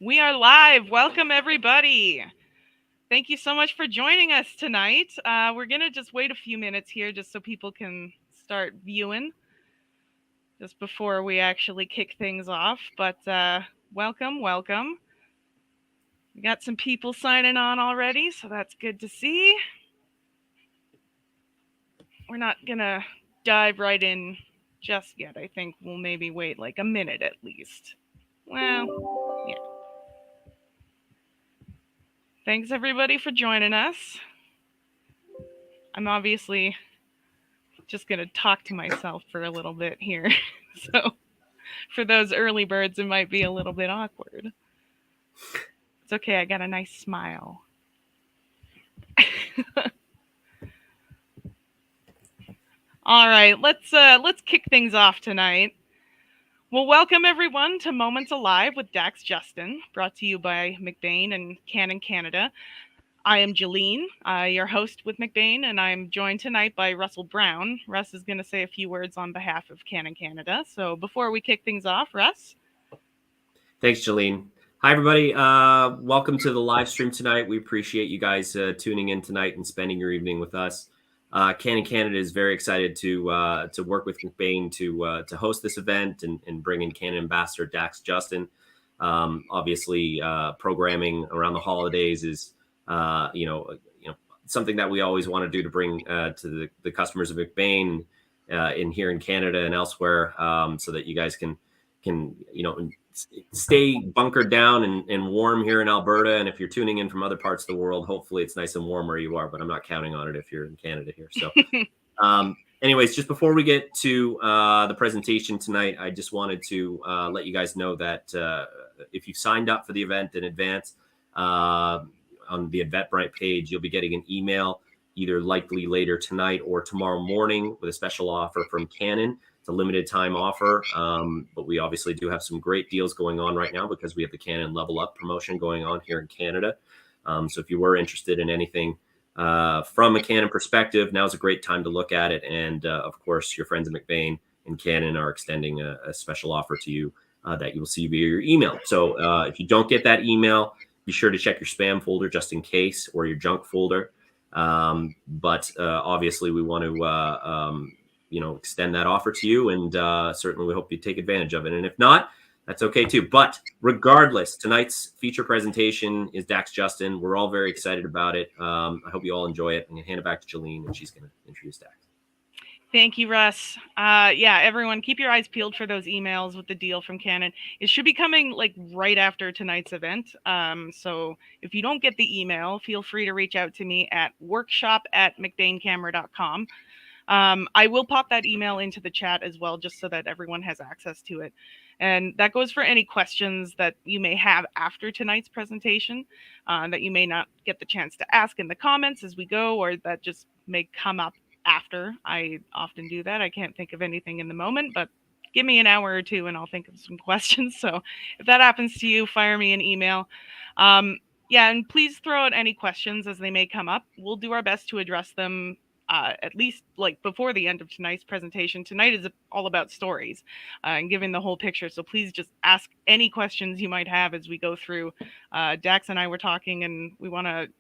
We are live. Welcome, everybody. Thank you so much for joining us tonight. We're going to just wait a few minutes here just so people can start viewing just before we actually kick things off. But welcome. We got some people signing on already, so that's good to see. We're not going to dive right in just yet. I think we'll maybe wait like a minute at least. Well, yeah. Thanks, everybody, for joining us. I'm obviously just going to talk to myself for a little bit here. So for those early birds, it might be a little bit awkward. It's okay. I got a nice smile. All right, let's kick things off tonight. Well, welcome everyone to Moments Alive with Dax Justin, brought to you by McBain and Canon Canada. I am Jolene, your host with McBain, and I'm joined tonight by Russell Brown. Russ is going to say a few words on behalf of Canon Canada. So before we kick things off, Russ. Thanks, Jolene. Hi, everybody. Welcome to the live stream tonight. We appreciate you guys tuning in tonight and spending your evening with us. Canon Canada is very excited to work with McBain to host this event and bring in Canon Ambassador Dax Justin. Obviously, programming around the holidays is something that we always want to do to bring to the customers of McBain in here in Canada and elsewhere, so that you guys can stay bunkered down and warm here in Alberta. And if you're tuning in from other parts of the world, hopefully it's nice and warm where you are, but I'm not counting on it if you're in Canada here. So anyways, just before we get to the presentation tonight, I just wanted to let you guys know that if you've signed up for the event in advance on the Eventbrite page, you'll be getting an email either likely later tonight or tomorrow morning with a special offer from Canon. It's a limited time offer, but we obviously do have some great deals going on right now because we have the Canon Level Up promotion going on here in Canada. So if you were interested in anything from a Canon perspective, now's a great time to look at it. And of course, your friends at McBain and Canon are extending a special offer to you that you will see via your email. So if you don't get that email, be sure to check your spam folder just in case, or your junk folder. But obviously we want to extend that offer to you, and certainly we hope you take advantage of it. And if not, that's okay too. But regardless, tonight's feature presentation is Dax Justin. We're all very excited about it. I hope you all enjoy it. I'm gonna hand it back to Jolene, and she's gonna introduce Dax. Thank you, Russ. Yeah, everyone, keep your eyes peeled for those emails with the deal from Canon. It should be coming like right after tonight's event. So if you don't get the email, feel free to reach out to me at workshop@mcbaincamera.com. I will pop that email into the chat as well, just so that everyone has access to it. And that goes for any questions that you may have after tonight's presentation that you may not get the chance to ask in the comments as we go, or that just may come up after. I often do that. I can't think of anything in the moment, but give me an hour or two and I'll think of some questions. So if that happens to you, fire me an email. Yeah, and please throw out any questions as they may come up. We'll do our best to address them at least like before the end of tonight's presentation. Tonight is all about stories and giving the whole picture. So please just ask any questions you might have as we go through. Dax and I were talking, and we want to,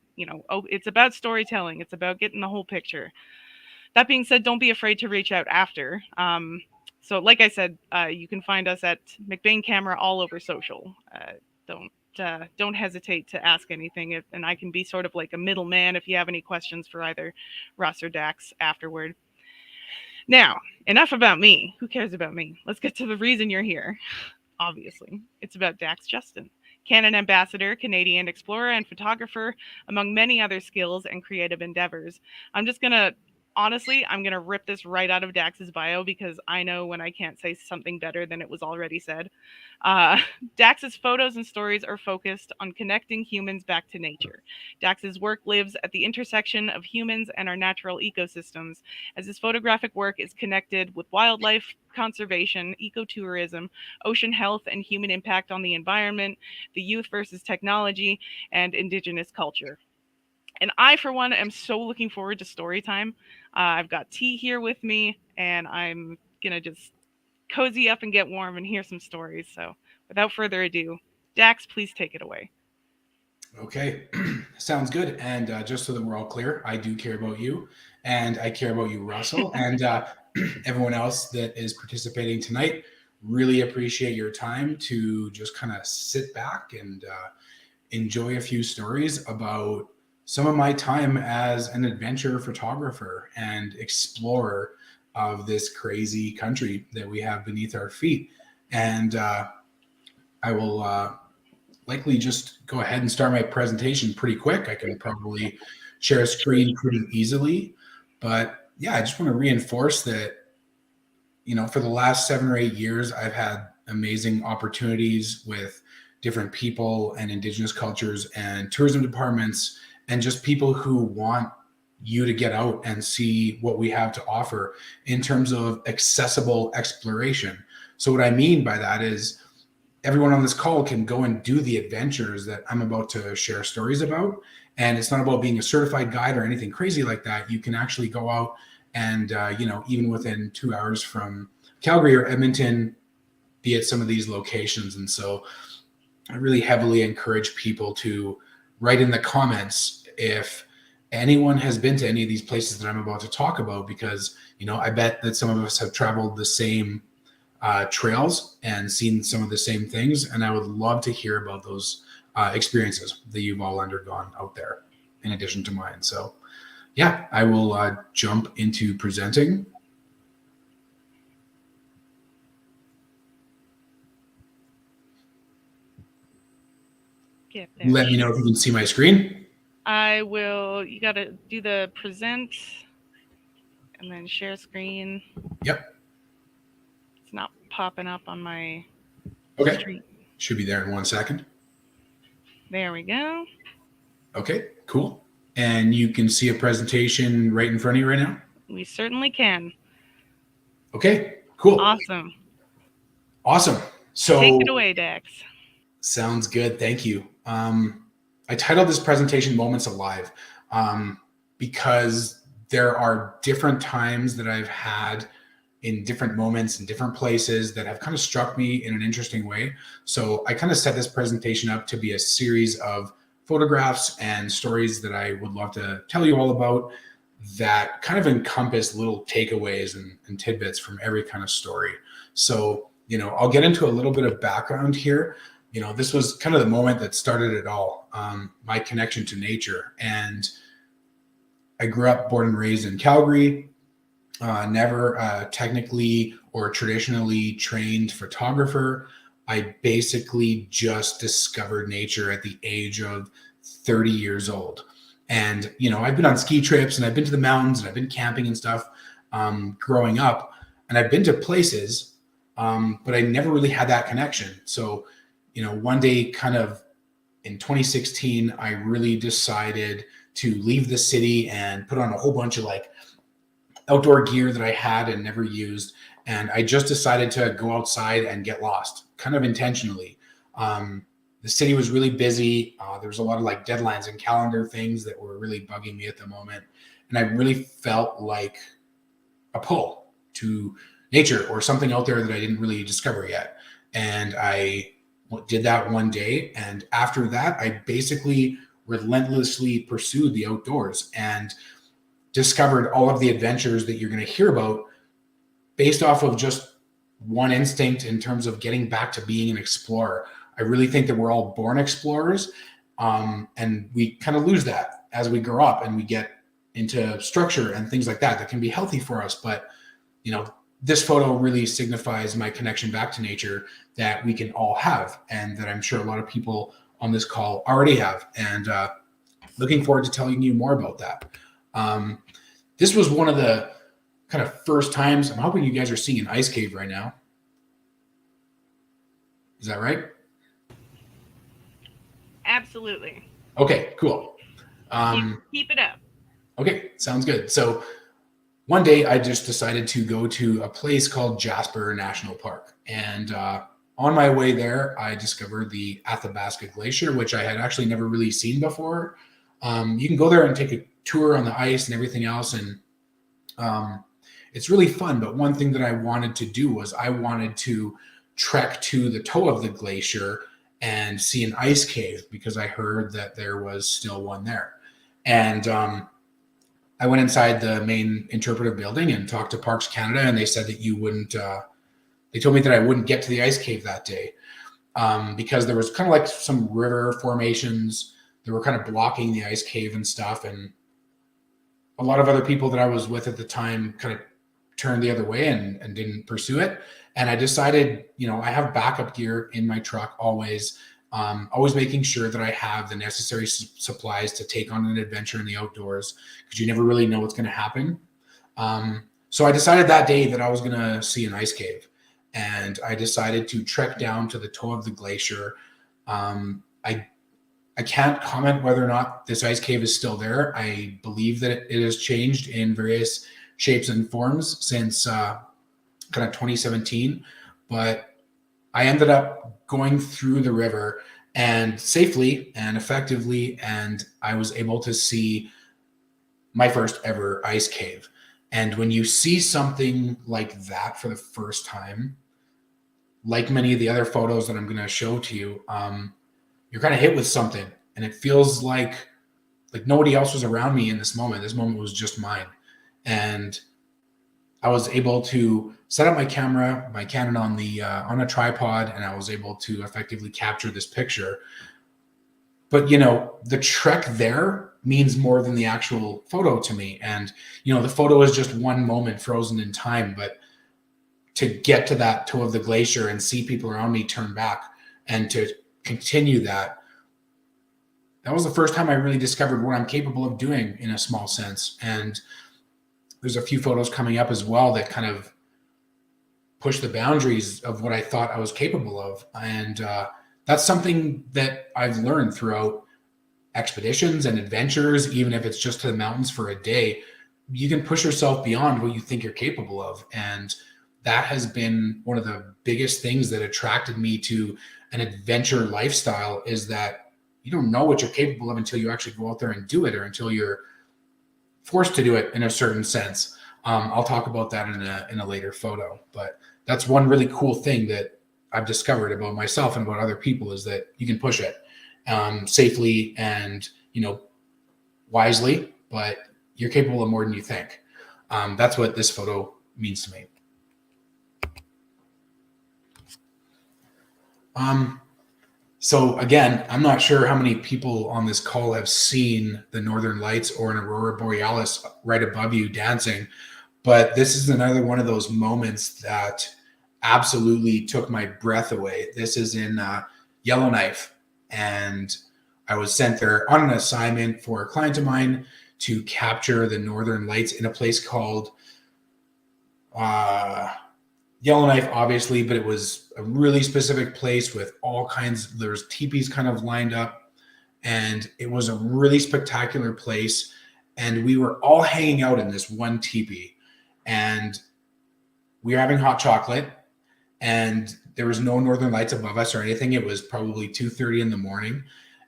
it's about storytelling. It's about getting the whole picture. That being said, don't be afraid to reach out after. So like I said, you can find us at McBain Camera all over social. Don't hesitate to ask anything, and I can be sort of like a middleman if you have any questions for either Russ or Dax afterward. Now, enough about me. Who cares about me? Let's get to the reason you're here. Obviously, it's about Dax Justin, Canon Ambassador, Canadian explorer, and photographer, among many other skills and creative endeavors. I'm going to rip this right out of Dax's bio because I know when I can't say something better than it was already said. Dax's photos and stories are focused on connecting humans back to nature. Dax's work lives at the intersection of humans and our natural ecosystems, as his photographic work is connected with wildlife conservation, ecotourism, ocean health and human impact on the environment, the youth versus technology, and Indigenous culture. And I, for one, am so looking forward to story time. I've got tea here with me, and I'm going to just cozy up and get warm and hear some stories. So without further ado, Dax, please take it away. Okay, sounds good. And just so that we're all clear, I do care about you, and I care about you, Russell, and everyone else that is participating tonight. Really appreciate your time to just kind of sit back and enjoy a few stories about some of my time as an adventure photographer and explorer of this crazy country that we have beneath our feet. And I will likely just go ahead and start my presentation pretty quick. I can probably share a screen pretty easily. But yeah, I just want to reinforce that, you know, for the last 7 or 8 years, I've had amazing opportunities with different people and Indigenous cultures and tourism departments and just people who want you to get out and see what we have to offer in terms of accessible exploration. So what I mean by that is everyone on this call can go and do the adventures that I'm about to share stories about. And it's not about being a certified guide or anything crazy like that. You can actually go out and, you know, even within 2 hours from Calgary or Edmonton, be at some of these locations. And so I really heavily encourage people to write in the comments if anyone has been to any of these places that I'm about to talk about, because, you know, I bet that some of us have traveled the same trails and seen some of the same things. And I would love to hear about those experiences that you've all undergone out there in addition to mine. So yeah, I will jump into presenting. Let me know if you can see my screen. I will. You got to do the present and then share screen. Yep. It's not popping up on my screen. Should be there in 1 second. There we go. Okay, cool. And you can see a presentation right in front of you right now? We certainly can. Okay, cool. Awesome. So take it away, Dax. Sounds good. Thank you. I titled this presentation Moments Alive because there are different times that I've had in different moments in different places that have kind of struck me in an interesting way. So I kind of set this presentation up to be a series of photographs and stories that I would love to tell you all about that kind of encompass little takeaways and tidbits from every kind of story. So, you know, I'll get into a little bit of background here. You know, this was kind of the moment that started it all, my connection to nature. And I grew up, born and raised in Calgary, never technically or traditionally trained photographer. I basically just discovered nature at the age of 30 years old. And, you know, I've been on ski trips and I've been to the mountains and I've been camping and stuff growing up. And I've been to places, but I never really had that connection. So, you know, one day kind of in 2016, I really decided to leave the city and put on a whole bunch of like outdoor gear that I had and never used. And I just decided to go outside and get lost, kind of intentionally. The city was really busy. There was a lot of like deadlines and calendar things that were really bugging me at the moment. And I really felt like a pull to nature or something out there that I didn't really discover yet. And I did that one day. And after that, I basically relentlessly pursued the outdoors and discovered all of the adventures that you're going to hear about based off of just one instinct in terms of getting back to being an explorer. I really think that we're all born explorers, and we kind of lose that as we grow up and we get into structure and things like that can be healthy for us. But, you know, this photo really signifies my connection back to nature that we can all have, and that I'm sure a lot of people on this call already have. And looking forward to telling you more about that. This was one of the kind of first times. I'm hoping you guys are seeing an ice cave right now. Is that right? Absolutely. Okay, cool. Keep it up. Okay, sounds good. So one day I just decided to go to a place called Jasper National Park. And on my way there, I discovered the Athabasca Glacier, which I had actually never really seen before. You can go there and take a tour on the ice and everything else. And it's really fun. But one thing that I wanted to do was I wanted to trek to the toe of the glacier and see an ice cave because I heard that there was still one there. And I went inside the main interpretive building and talked to Parks Canada, and they said that you wouldn't, they told me that I wouldn't get to the ice cave that day because there was kind of like some river formations that were kind of blocking the ice cave and stuff. And a lot of other people that I was with at the time kind of turned the other way and didn't pursue it. And I decided, you know, I have backup gear in my truck always, always making sure that I have the necessary supplies to take on an adventure in the outdoors, because you never really know what's going to happen. So I decided that day that I was going to see an ice cave, and I decided to trek down to the toe of the glacier. I can't comment whether or not this ice cave is still there. I believe that it has changed in various shapes and forms since kind of 2017, but I ended up going through the river and safely and effectively, and I was able to see my first ever ice cave. And when you see something like that for the first time, like many of the other photos that I'm going to show to you, you're kind of hit with something, and it feels like nobody else was around me in this moment. This moment was just mine. And I was able to set up my camera, my Canon on a tripod, and I was able to effectively capture this picture. But, you know, the trek there means more than the actual photo to me. And, you know, the photo is just one moment frozen in time, but to get to that toe of the glacier and see people around me turn back and to continue that was the first time I really discovered what I'm capable of doing in a small sense. And there's a few photos coming up as well that kind of push the boundaries of what I thought I was capable of. And that's something that I've learned throughout expeditions and adventures. Even if it's just to the mountains for a day, you can push yourself beyond what you think you're capable of. And that has been one of the biggest things that attracted me to an adventure lifestyle, is that you don't know what you're capable of until you actually go out there and do it, or until you're forced to do it in a certain sense. I'll talk about that in a later photo, but that's one really cool thing that I've discovered about myself and about other people, is that you can push it safely and, you know, wisely, but you're capable of more than you think. That's what this photo means to me. So again, I'm not sure how many people on this call have seen the Northern Lights or an Aurora Borealis right above you dancing, but this is another one of those moments that absolutely took my breath away. This is in Yellowknife, and I was sent there on an assignment for a client of mine to capture the Northern Lights in a place called Yellowknife, obviously, but it was a really specific place with all kinds. There's teepees kind of lined up, and it was a really spectacular place. And we were all hanging out in this one teepee, and we were having hot chocolate, and there was no Northern Lights above us or anything. It was probably 2:30 in the morning.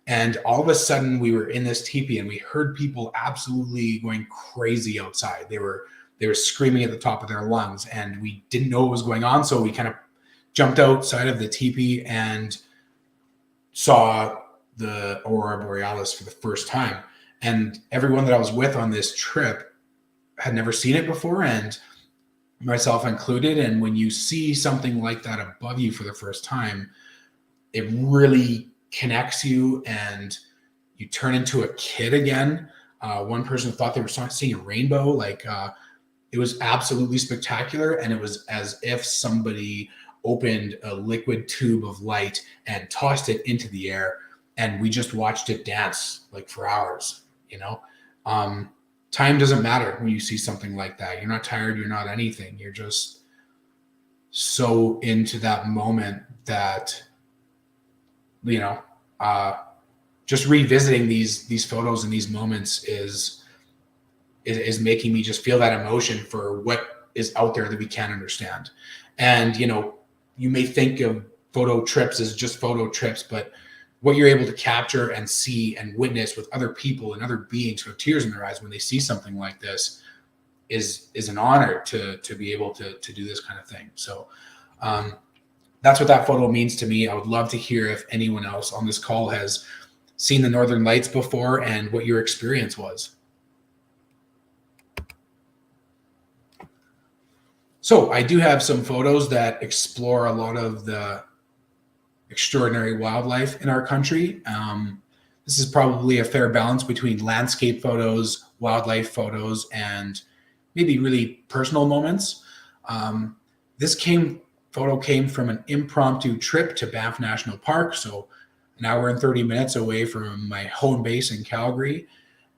And all of a sudden we were in this teepee, and we heard people absolutely going crazy outside. They were screaming at the top of their lungs, and we didn't know what was going on. So we kind of jumped outside of the teepee and saw the Aurora Borealis for the first time. And everyone that I was with on this trip had never seen it before, and myself included. And when you see something like that above you for the first time, it really connects you, and you turn into a kid again. One person thought they were seeing a rainbow. It was absolutely spectacular, and it was as if somebody opened a liquid tube of light and tossed it into the air, and we just watched it dance for hours. You know, time doesn't matter when you see something like that. You're not tired. You're not anything. You're just so into that moment that, you know, just revisiting these photos and these moments is making me just feel that emotion for what is out there that we can't understand. And, you know, you may think of photo trips as just photo trips, but what you're able to capture and see and witness with other people and other beings who have tears in their eyes when they see something like this is an honor to be able to do this kind of thing. So that's what that photo means to me. I would love to hear if anyone else on this call has seen the Northern Lights before and what your experience was. So I do have some photos that explore a lot of the extraordinary wildlife in our country. This is probably a fair balance between landscape photos, wildlife photos, and maybe really personal moments. This photo came from an impromptu trip to Banff National Park, so an hour and 30 minutes away from my home base in Calgary.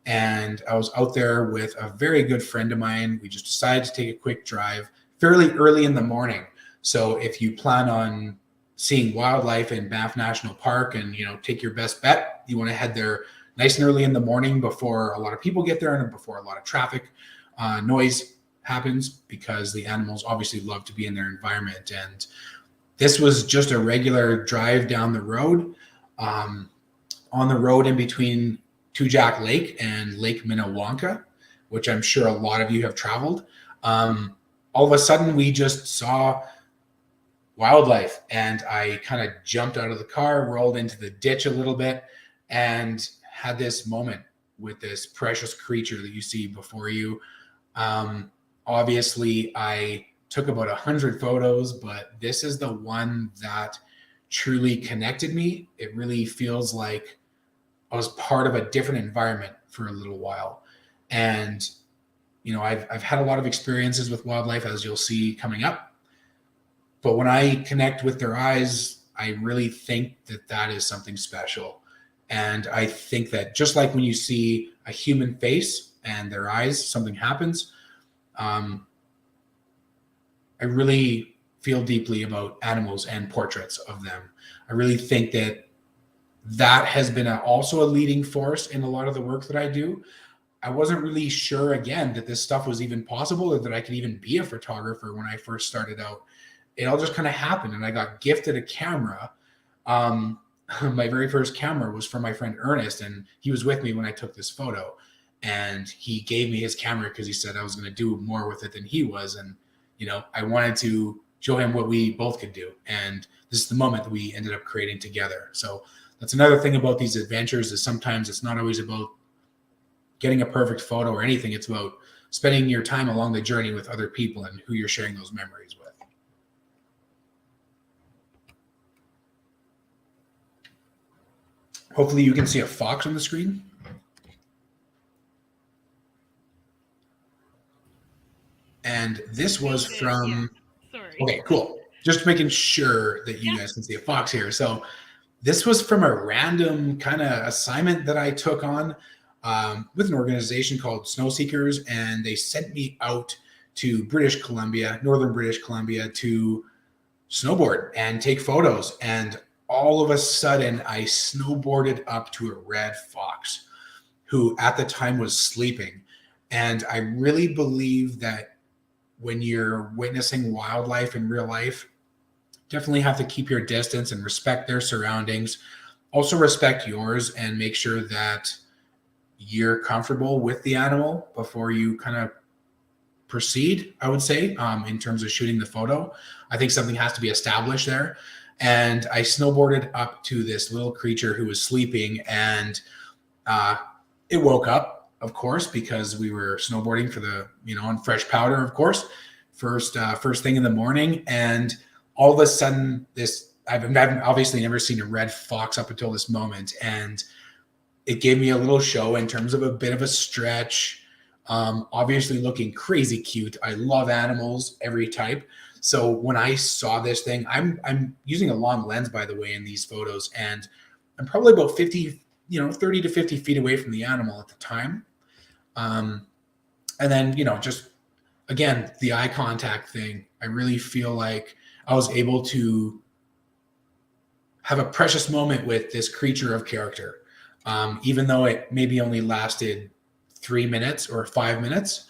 And I was out there with a very good friend of mine. We just decided to take a quick drive fairly early in the morning. So if you plan on seeing wildlife in Banff National Park and, take your best bet, you want to head there nice and early in the morning before a lot of people get there and before a lot of traffic noise happens, because the animals obviously love to be in their environment. And this was just a regular drive down the road, on the road in between Tujac Lake and Lake Minnewanka, which I'm sure a lot of you have traveled. All of a sudden, we just saw wildlife, and I kind of jumped out of the car, rolled into the ditch a little bit, and had this moment with this precious creature that you see before you. Obviously, I took about 100 photos, but this is the one that truly connected me. It really feels like I was part of a different environment for a little while. And, I've had a lot of experiences with wildlife, as you'll see coming up. But when I connect with their eyes, I really think that is something special. And I think that just like when you see a human face and their eyes, something happens. I really feel deeply about animals and portraits of them. I really think that has been also a leading force in a lot of the work that I do. I wasn't really sure, again, that this stuff was even possible or that I could even be a photographer when I first started out. It all just kind of happened, and I got gifted a camera. My very first camera was from my friend Ernest, and he was with me when I took this photo. And he gave me his camera because he said I was going to do more with it than he was. And, I wanted to show him what we both could do. And this is the moment that we ended up creating together. So that's another thing about these adventures, is sometimes it's not always about getting a perfect photo or anything. It's about spending your time along the journey with other people and who you're sharing those memories with. Hopefully you can see a fox on the screen. And this was from, Sorry. Okay, cool. Just making sure that you guys can see a fox here. So this was from a random kind of assignment that I took on with an organization called Snow Seekers. And they sent me out to British Columbia, northern British Columbia, to snowboard and take photos. And all of a sudden, I snowboarded up to a red fox who at the time was sleeping. And I really believe that when you're witnessing wildlife in real life, definitely have to keep your distance and respect their surroundings. Also respect yours and make sure that you're comfortable with the animal before you kind of proceed, I would say, in terms of shooting the photo. I think something has to be established there. And I snowboarded up to this little creature who was sleeping, and it woke up, of course, because we were snowboarding for the, on fresh powder, of course, first thing in the morning. And all of a sudden I've obviously never seen a red fox up until this moment. And it gave me a little show in terms of a bit of a stretch, obviously looking crazy cute. I love animals, every type. So when I saw this thing, I'm using a long lens, by the way, in these photos, and I'm probably about 30 to 50 feet away from the animal at the time. And then, just again, the eye contact thing, I really feel like I was able to have a precious moment with this creature of character. Even though it maybe only lasted 3 minutes or 5 minutes,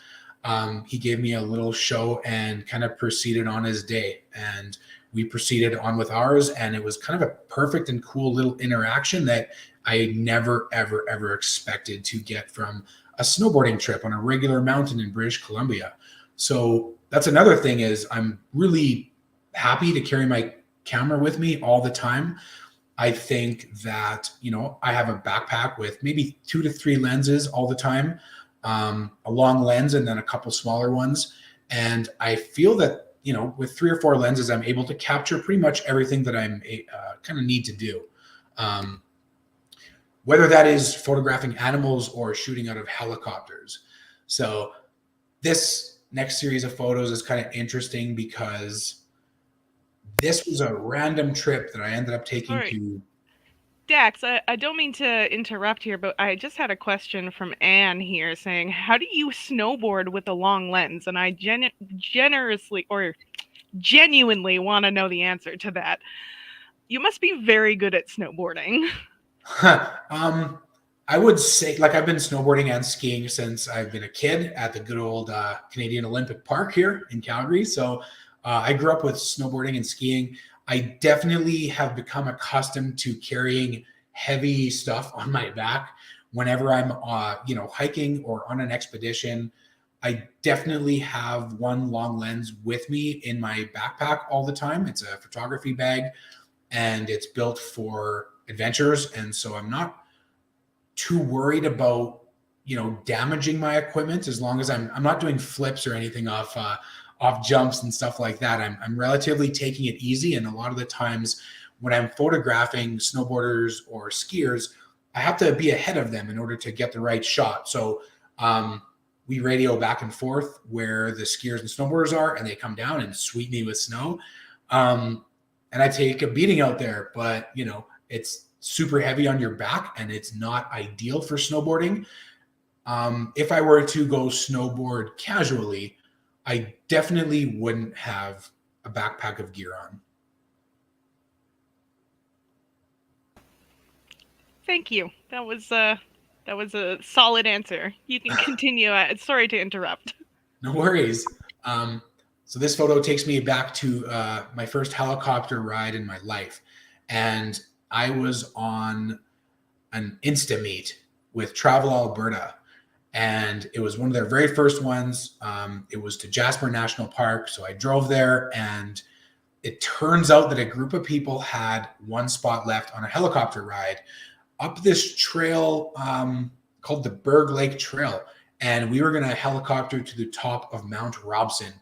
he gave me a little show and kind of proceeded on his day. And we proceeded on with ours. And it was kind of a perfect and cool little interaction that I never, ever, ever expected to get from a snowboarding trip on a regular mountain in British Columbia. So that's another thing, is I'm really happy to carry my camera with me all the time. I think that, you know, I have a backpack with maybe 2 to 3 lenses all the time, a long lens and then a couple smaller ones. And I feel that, you know, with 3 or 4 lenses, I'm able to capture pretty much everything that I'm kind of need to do. Whether that is photographing animals or shooting out of helicopters. So this next series of photos is kind of interesting because this was a random trip that I ended up taking to. Dax, I don't mean to interrupt here, but I just had a question from Anne here saying, how do you snowboard with a long lens? And I genuinely want to know the answer to that. You must be very good at snowboarding. I would say, like, I've been snowboarding and skiing since I've been a kid at the good old Canadian Olympic Park here in Calgary. So I grew up with snowboarding and skiing. I definitely have become accustomed to carrying heavy stuff on my back whenever I'm, you know, hiking or on an expedition. I definitely have one long lens with me in my backpack all the time. It's a photography bag and it's built for adventures. And so I'm not too worried about, you know, damaging my equipment as long as I'm not doing flips or anything off jumps and stuff like that. I'm relatively taking it easy. And a lot of the times when I'm photographing snowboarders or skiers, I have to be ahead of them in order to get the right shot. So we radio back and forth where the skiers and snowboarders are, and they come down and sweep me with snow. And I take a beating out there, but you know, it's super heavy on your back and it's not ideal for snowboarding. If I were to go snowboard casually, I definitely wouldn't have a backpack of gear on. Thank you. That was a solid answer. You can continue. Sorry to interrupt. No worries. So this photo takes me back to my first helicopter ride in my life. And I was on an Insta meet with Travel Alberta. And it was one of their very first ones. It was to Jasper National Park. So I drove there, and it turns out that a group of people had one spot left on a helicopter ride up this trail called the Berg Lake Trail. And we were going to helicopter to the top of Mount Robson,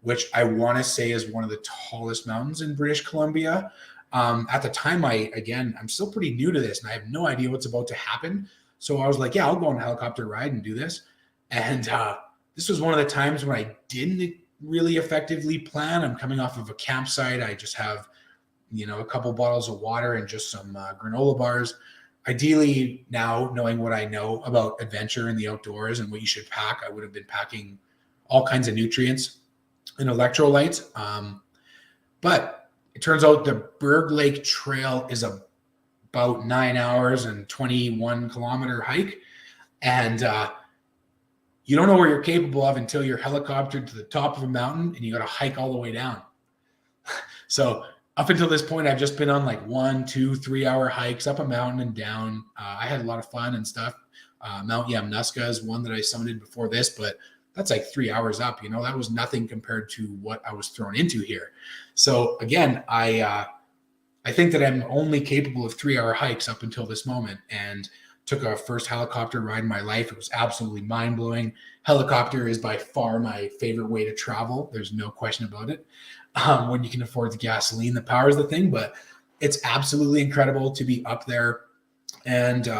which I want to say is one of the tallest mountains in British Columbia. At the time, I'm still pretty new to this and I have no idea what's about to happen. So I was like, yeah, I'll go on a helicopter ride and do this. And this was one of the times when I didn't really effectively plan. I'm coming off of a campsite. I just have, you know, a couple bottles of water and just some granola bars. Ideally, now knowing what I know about adventure in the outdoors and what you should pack, I would have been packing all kinds of nutrients and electrolytes. But it turns out the Berg Lake Trail is about 9 hours and 21 kilometer hike. And you don't know what you're capable of until you're helicoptered to the top of a mountain and you got to hike all the way down. So up until this point, I've just been on like 1, 2, 3 hour hikes up a mountain and down. I had a lot of fun and stuff. Mount Yamnuska is one that I summited before this, but that's like 3 hours up. You know, that was nothing compared to what I was thrown into here. So again, I think that I'm only capable of 3 hour hikes up until this moment, and took a first helicopter ride in my life. It was absolutely mind blowing. Helicopter is by far my favorite way to travel. There's no question about it. When you can afford the gasoline that powers the thing, but it's absolutely incredible to be up there. And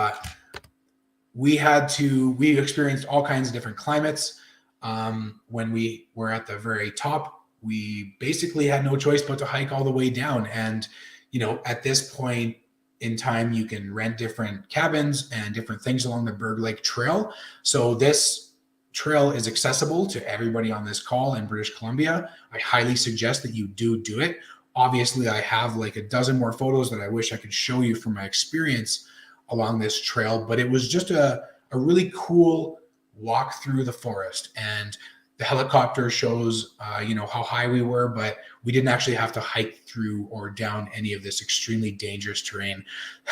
we experienced all kinds of different climates. When we were at the very top, we basically had no choice but to hike all the way down. And, you know, at this point in time, you can rent different cabins and different things along the Berg Lake Trail. So this trail is accessible to everybody on this call in British Columbia. I highly suggest that you do it. Obviously, I have like a dozen more photos that I wish I could show you from my experience along this trail, but it was just a really cool walk through the forest. And the helicopter shows, you know, how high we were, but we didn't actually have to hike through or down any of this extremely dangerous terrain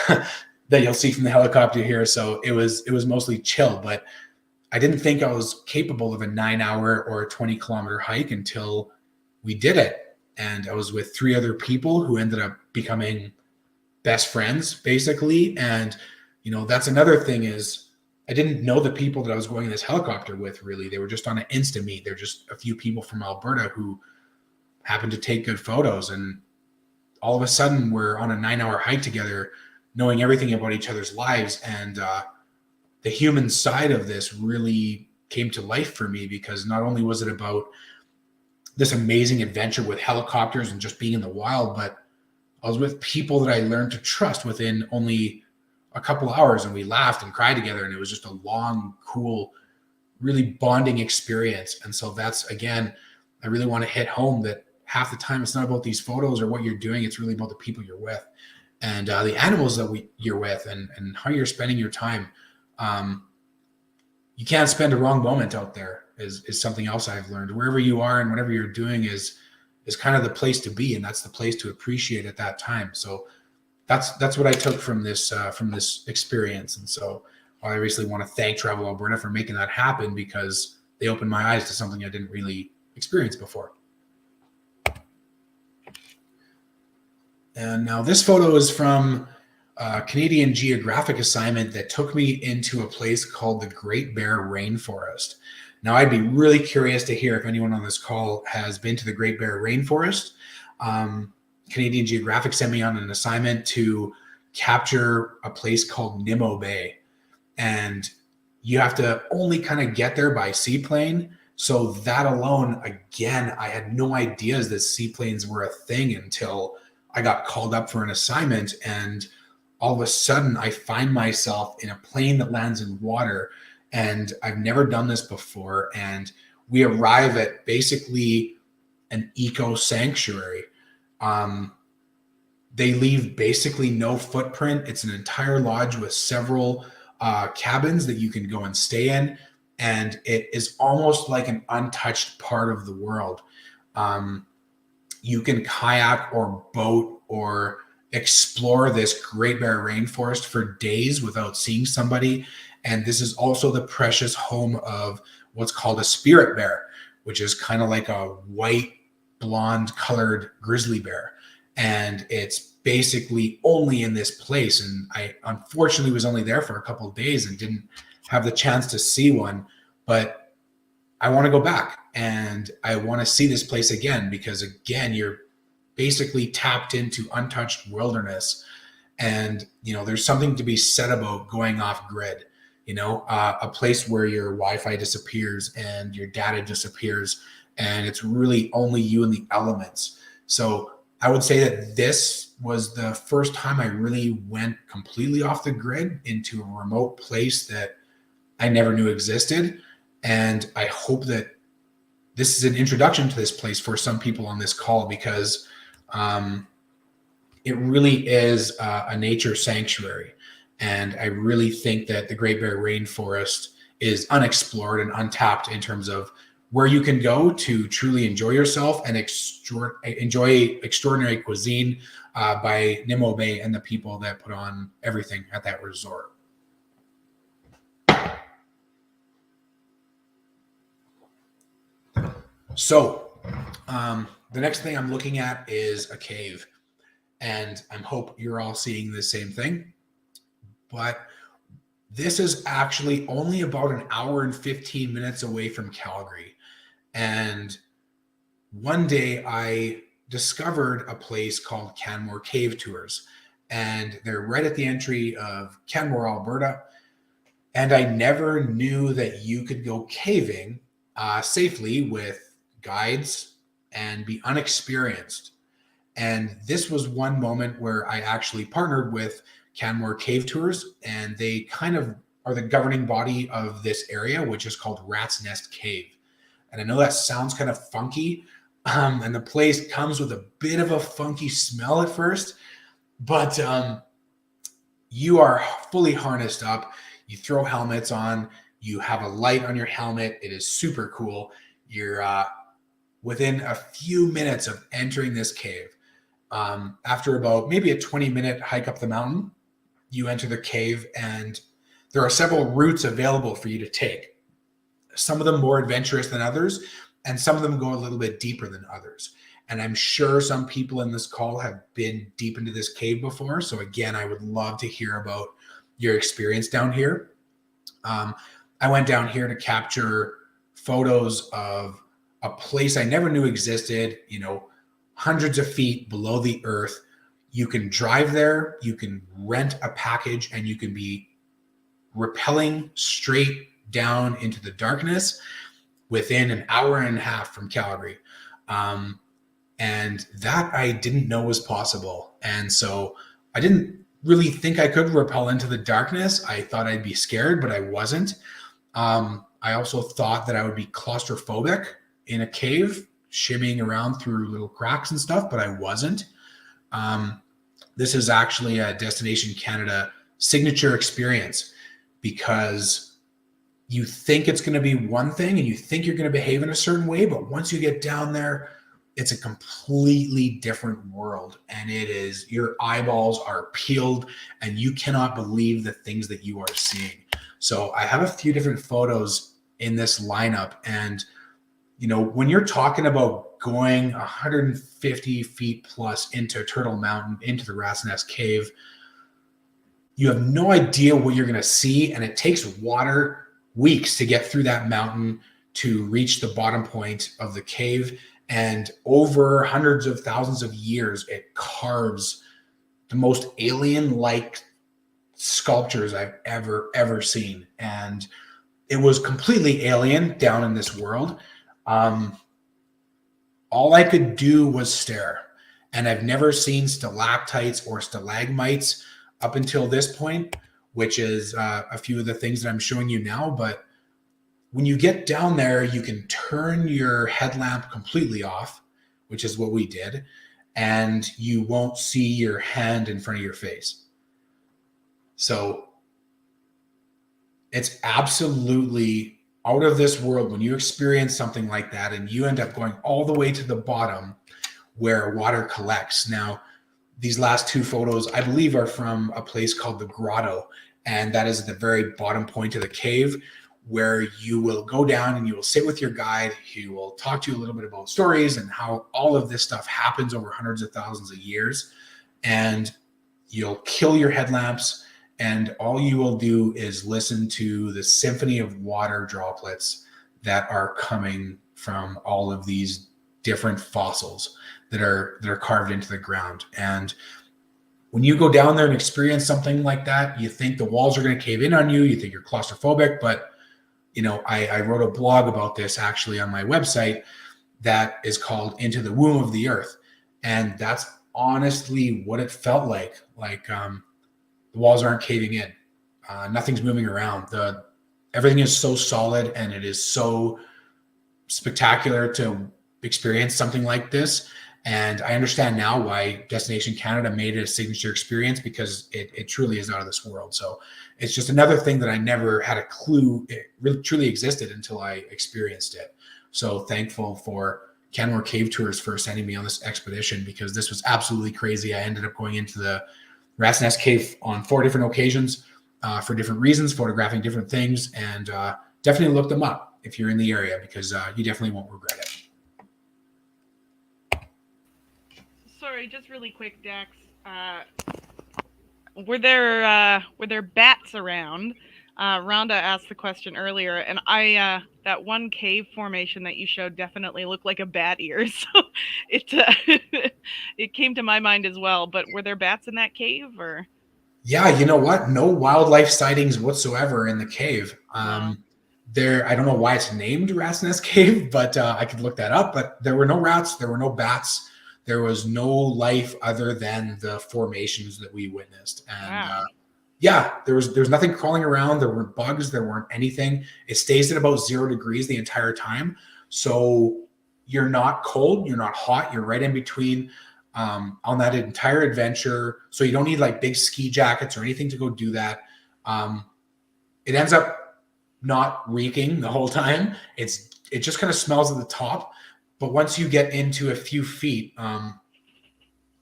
that you'll see from the helicopter here. So it was mostly chill, but I didn't think I was capable of a 9 hour or a 20 kilometer hike until we did it. and I was with 3 other people who ended up becoming best friends, basically. And, you know, that's another thing is I didn't know the people that I was going in this helicopter with, really. They were just on an Insta meet. They're just a few people from Alberta who happened to take good photos. And all of a sudden we're on a 9-hour hike together, knowing everything about each other's lives. And the human side of this really came to life for me, because not only was it about this amazing adventure with helicopters and just being in the wild, but I was with people that I learned to trust within only a couple hours, and we laughed and cried together, and it was just a long, cool, really bonding experience. And so that's, again, I really want to hit home that half the time it's not about these photos or what you're doing, it's really about the people you're with and the animals that you're with, and how you're spending your time. You can't spend a wrong moment out there is something else I've learned. Wherever you are and whatever you're doing is kind of the place to be, and that's the place to appreciate at that time. So that's what I took from this experience. And so I obviously want to thank Travel Alberta for making that happen, because they opened my eyes to something I didn't really experience before. And now this photo is from a Canadian Geographic assignment that took me into a place called the Great Bear Rainforest. Now, I'd be really curious to hear if anyone on this call has been to the Great Bear Rainforest. Canadian Geographic sent me on an assignment to capture a place called Nimmo Bay. And you have to only kind of get there by seaplane. So that alone, again, I had no idea that seaplanes were a thing until I got called up for an assignment. And all of a sudden, I find myself in a plane that lands in water. And I've never done this before. And we arrive at basically an eco sanctuary. They leave basically no footprint. It's an entire lodge with several cabins that you can go and stay in. And it is almost like an untouched part of the world. You can kayak or boat or explore this Great Bear Rainforest for days without seeing somebody. And this is also the precious home of what's called a spirit bear, which is kind of like a white, blonde colored grizzly bear. And it's basically only in this place. And I unfortunately was only there for a couple of days and didn't have the chance to see one, but I want to go back and I want to see this place again, because again, you're basically tapped into untouched wilderness. And, you know, there's something to be said about going off grid, you know, a place where your Wi-Fi disappears and your data disappears, and it's really only you and the elements. So I would say that this was the first time I really went completely off the grid into a remote place that I never knew existed. And I hope that this is an introduction to this place for some people on this call, because it really is a nature sanctuary. And I really think that the Great Bear Rainforest is unexplored and untapped in terms of where you can go to truly enjoy yourself and enjoy extraordinary cuisine by Nimmo Bay and the people that put on everything at that resort. So the next thing I'm looking at is a cave. And I hope you're all seeing the same thing. But this is actually only about an hour and 15 minutes away from Calgary. And one day I discovered a place called Canmore Cave Tours. And they're right at the entry of Canmore, Alberta. And I never knew that you could go caving safely with guides and be unexperienced. And this was one moment where I actually partnered with Canmore Cave Tours, and they kind of are the governing body of this area, which is called Rat's Nest Cave. And I know that sounds kind of funky, and the place comes with a bit of a funky smell at first, but you are fully harnessed up. You throw helmets on, you have a light on your helmet. It is super cool. You're within a few minutes of entering this cave. After about maybe a 20-minute hike up the mountain, you enter the cave, and there are several routes available for you to take. Some of them more adventurous than others, and some of them go a little bit deeper than others. And I'm sure some people in this call have been deep into this cave before. So again, I would love to hear about your experience down here. I went down here to capture photos of a place I never knew existed, hundreds of feet below the earth. You can drive there, you can rent a package, and you can be rappelling straight down into the darkness within an hour and a half from Calgary. And that I didn't know was possible. And so I didn't really think I could rappel into the darkness. I thought I'd be scared, but I wasn't. I also thought that I would be claustrophobic in a cave, shimmying around through little cracks and stuff, but I wasn't. This is actually a Destination Canada signature experience, because you think it's going to be one thing and you think you're going to behave in a certain way, but once you get down there, it's a completely different world, and your eyeballs are peeled and you cannot believe the things that you are seeing. So I have a few different photos in this lineup, and when you're talking about going 150 feet plus into Turtle Mountain, into the Rat's Nest Cave, you have no idea what you're going to see, and it takes water weeks to get through that mountain to reach the bottom point of the cave. And over hundreds of thousands of years, it carves the most alien-like sculptures I've ever seen. And it was completely alien down in this world. All I could do was stare. And I've never seen stalactites or stalagmites up until this point, which is a few of the things that I'm showing you now. But when you get down there, you can turn your headlamp completely off, which is what we did, and you won't see your hand in front of your face. So it's absolutely out of this world when you experience something like that, and you end up going all the way to the bottom where water collects. Now, these last two photos, I believe, are from a place called the Grotto, and that is at the very bottom point of the cave, where you will go down and you will sit with your guide. He will talk to you a little bit about stories and how all of this stuff happens over hundreds of thousands of years. And you'll kill your headlamps, and all you will do is listen to the symphony of water droplets that are coming from all of these different fossils that are carved into the ground. And when you go down there and experience something like that, you think the walls are going to cave in on you. You think you're claustrophobic, but I wrote a blog about this actually on my website that is called Into the Womb of the Earth. And that's honestly what it felt like. The walls aren't caving in. Nothing's moving around. Everything is so solid, and it is so spectacular to experience something like this. And I understand now why Destination Canada made it a signature experience, because it truly is out of this world. So it's just another thing that I never had a clue it really truly existed until I experienced it. So thankful for Canmore Cave Tours for sending me on this expedition, because this was absolutely crazy. I ended up going into the Rat's Nest Cave on 4 different occasions for different reasons, photographing different things, and definitely look them up if you're in the area, because you definitely won't regret it. Sorry, just really quick, Dax. Were there bats around? Rhonda asked the question earlier, and that one cave formation that you showed definitely looked like a bat ear, so it came to my mind as well. But were there bats in that cave, or? Yeah, you know what? No wildlife sightings whatsoever in the cave. Wow. I don't know why it's named Rat's Nest Cave, but I could look that up. But there were no rats, there were no bats. There was no life other than the formations that we witnessed. And wow. there was nothing crawling around. There weren't bugs. There weren't anything. It stays at about 0 degrees the entire time. So you're not cold. You're not hot. You're right in between on that entire adventure. So you don't need like big ski jackets or anything to go do that. It ends up not reeking the whole time. It just kind of smells at the top. But once you get into a few feet,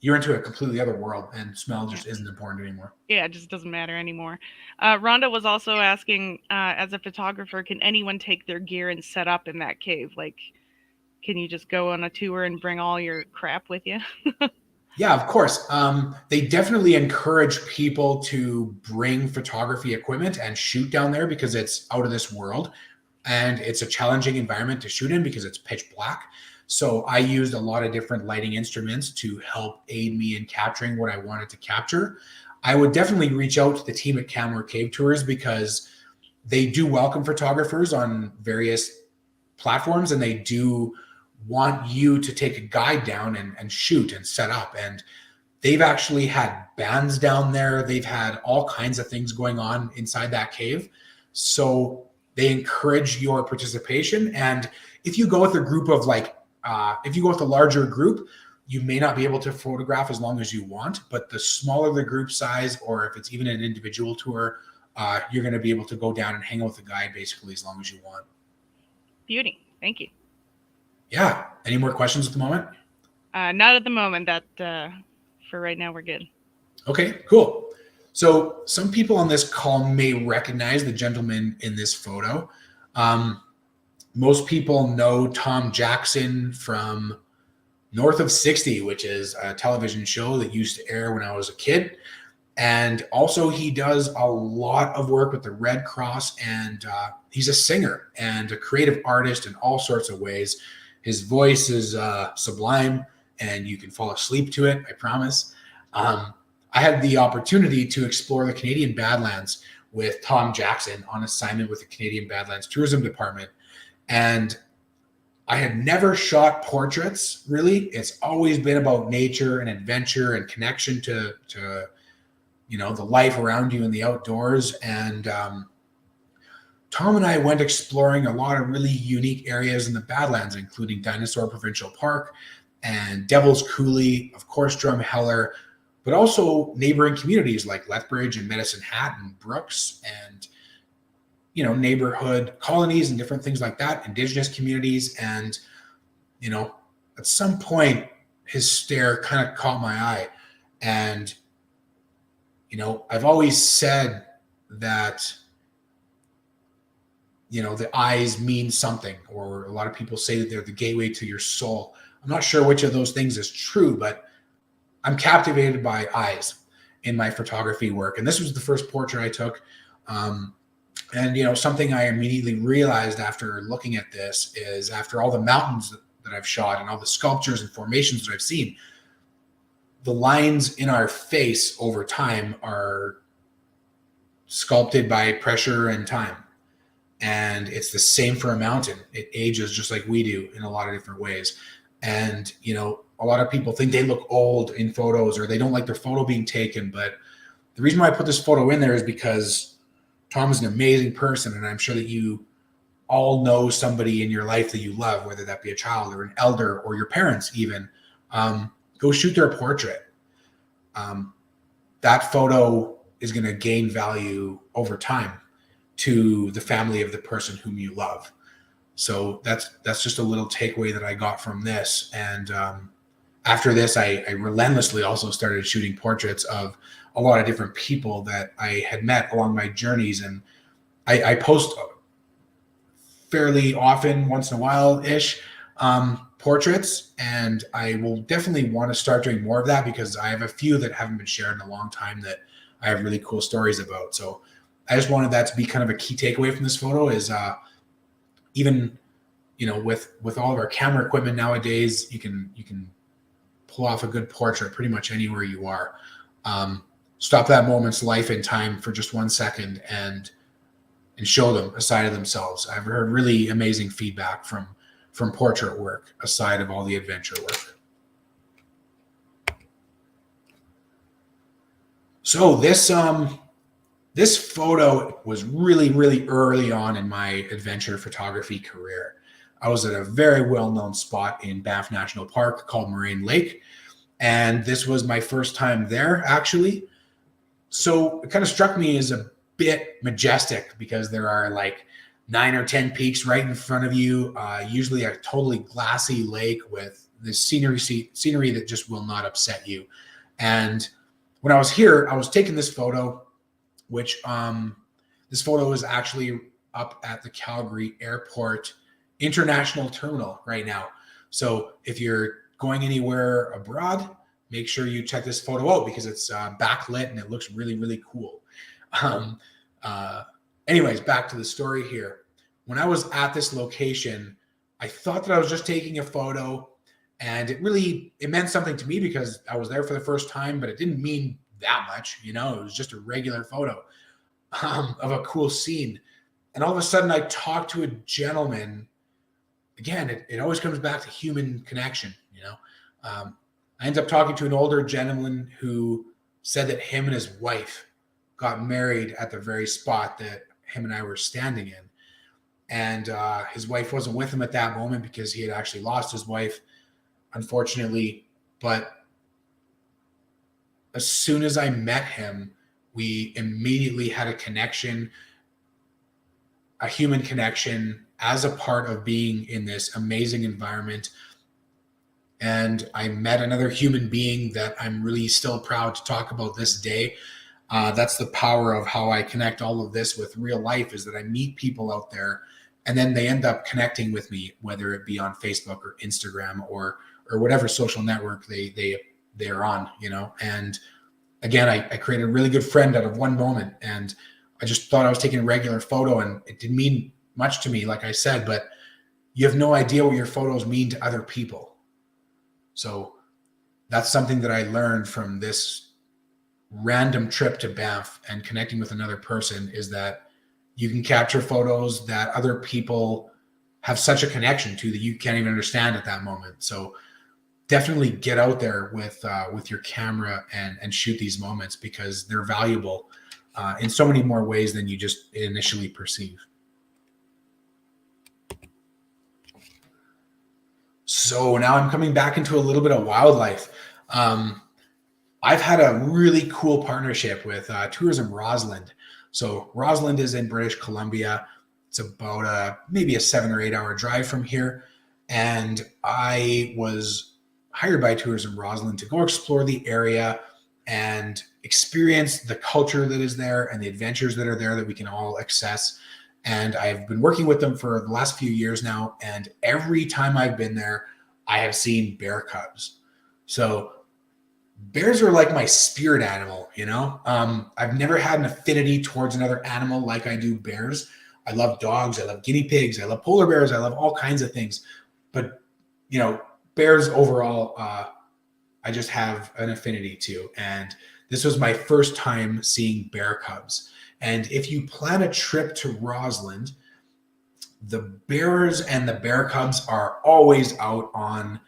you're into a completely other world, and smell just isn't important anymore. Yeah, it just doesn't matter anymore. Rhonda was also asking, as a photographer, can anyone take their gear and set up in that cave? Like, can you just go on a tour and bring all your crap with you? Yeah, of course. They definitely encourage people to bring photography equipment and shoot down there because it's out of this world. And it's a challenging environment to shoot in because it's pitch black. So I used a lot of different lighting instruments to help aid me in capturing what I wanted to capture. I would definitely reach out to the team at Camera Cave Tours because they do welcome photographers on various platforms, and they do want you to take a guide down and shoot and set up. And they've actually had bands down there. They've had all kinds of things going on inside that cave. So they encourage your participation. And if you go with a group of if you go with a larger group, you may not be able to photograph as long as you want, but the smaller the group size, or if it's even an individual tour, you're going to be able to go down and hang out with the guide basically as long as you want. Beauty. Thank you. Yeah. Any more questions at the moment? Not at the moment. That for right now, we're good. Okay, cool. So some people on this call may recognize the gentleman in this photo. Most people know Tom Jackson from North of 60, which is a television show that used to air when I was a kid. And also he does a lot of work with the Red Cross, and he's a singer and a creative artist in all sorts of ways. His voice is sublime, and you can fall asleep to it, I promise. I had the opportunity to explore the Canadian Badlands with Tom Jackson on assignment with the Canadian Badlands Tourism Department. And I had never shot portraits, really. It's always been about nature and adventure and connection to the life around you in the outdoors. And Tom and I went exploring a lot of really unique areas in the Badlands, including Dinosaur Provincial Park and Devil's Coulee, of course, Drumheller, but also neighboring communities like Lethbridge and Medicine Hat and Brooks, and neighborhood colonies and different things like that, Indigenous communities. And at some point his stare kind of caught my eye. And I've always said that the eyes mean something, or a lot of people say that they're the gateway to your soul. I'm not sure which of those things is true, but I'm captivated by eyes in my photography work. And this was the first portrait I took. And something I immediately realized after looking at this is, after all the mountains that I've shot and all the sculptures and formations that I've seen, the lines in our face over time are sculpted by pressure and time. And it's the same for a mountain. It ages just like we do in a lot of different ways. And, a lot of people think they look old in photos, or they don't like their photo being taken. But the reason why I put this photo in there is because Tom is an amazing person. And I'm sure that you all know somebody in your life that you love, whether that be a child or an elder or your parents even. Go shoot their portrait. That photo is going to gain value over time to the family of the person whom you love. So that's just a little takeaway that I got from this. And after this, I relentlessly also started shooting portraits of a lot of different people that I had met along my journeys. And I post fairly often, once in a while-ish, portraits, and I will definitely want to start doing more of that because I have a few that haven't been shared in a long time that I have really cool stories about. So I just wanted that to be kind of a key takeaway from this photo is even with all of our camera equipment nowadays, you can pull off a good portrait pretty much anywhere you are. Stop that moment's life in time for just 1 second and show them a side of themselves. I've heard really amazing feedback from portrait work aside of all the adventure work. So this photo was really, really early on in my adventure photography career. I was at a very well-known spot in Banff National Park called Moraine Lake, and this was my first time there, actually. So it kind of struck me as a bit majestic because there are like 9 or 10 peaks right in front of you, usually a totally glassy lake with this scenery that just will not upset you. And when I was here, I was taking this photo, which this photo is actually up at the Calgary Airport International Terminal right now. So if you're going anywhere abroad, make sure you check this photo out because it's backlit and it looks really, really cool. Anyways, back to the story here. When I was at this location, I thought that I was just taking a photo, and it meant something to me because I was there for the first time, but it didn't mean that much. It was just a regular photo of a cool scene. And all of a sudden I talked to a gentleman. Again, it always comes back to human connection. I ended up talking to an older gentleman who said that him and his wife got married at the very spot that him and I were standing in. And his wife wasn't with him at that moment because he had actually lost his wife, unfortunately. But as soon as I met him, we immediately had a connection, a human connection, as a part of being in this amazing environment. And I met another human being that I'm really still proud to talk about this day. That's the power of how I connect all of this with real life, is that I meet people out there and then they end up connecting with me, whether it be on Facebook or Instagram or whatever social network they're on, And again, I created a really good friend out of one moment, and I just thought I was taking a regular photo, and it didn't mean much to me, like I said, but you have no idea what your photos mean to other people. So that's something that I learned from this random trip to Banff and connecting with another person, is that you can capture photos that other people have such a connection to that you can't even understand at that moment. So definitely get out there with your camera and shoot these moments, because they're valuable in so many more ways than you just initially perceive. So now I'm coming back into a little bit of wildlife. I've had a really cool partnership with Tourism Rossland. So Rossland is in British Columbia. It's about maybe a 7 or 8 hour drive from here. And I was hired by Tourism Rossland to go explore the area and experience the culture that is there and the adventures that are there that we can all access. And I've been working with them for the last few years now. And every time I've been there, I have seen bear cubs. So bears are like my spirit animal, I've never had an affinity towards another animal like I do bears. I love dogs. I love guinea pigs. I love polar bears. I love all kinds of things. But, bears overall, I just have an affinity to. And this was my first time seeing bear cubs. And if you plan a trip to Rossland, the bears and the bear cubs are always out on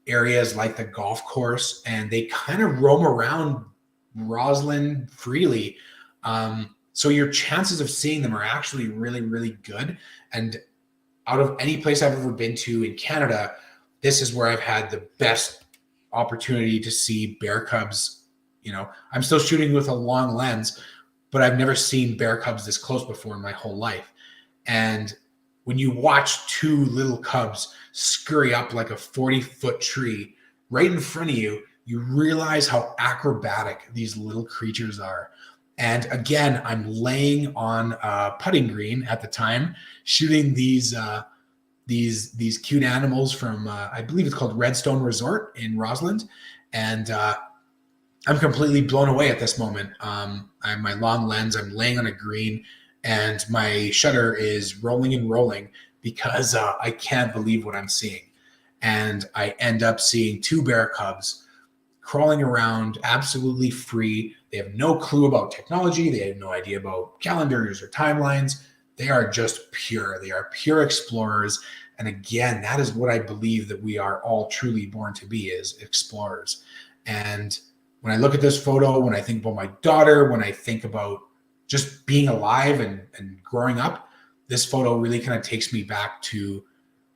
areas like the golf course, and they kind of roam around Rossland freely. So your chances of seeing them are actually really, really good. And out of any place I've ever been to in Canada, this is where I've had the best opportunity to see bear cubs. I'm still shooting with a long lens, but I've never seen bear cubs this close before in my whole life. And when you watch two little cubs scurry up like a 40-foot tree right in front of you, you realize how acrobatic these little creatures are. And again, I'm laying on a putting green at the time, shooting these cute animals from, I believe it's called Redstone Resort in Rossland. And I'm completely blown away at this moment. I have my long lens, I'm laying on a green, and my shutter is rolling and rolling because I can't believe what I'm seeing. And I end up seeing two bear cubs crawling around absolutely free. They have no clue about technology. They have no idea about calendars or timelines. They are just pure. They are pure explorers. And again, that is what I believe that we are all truly born to be, is explorers. And when I look at this photo, when I think about my daughter, when I think about just being alive and growing up, this photo really kind of takes me back to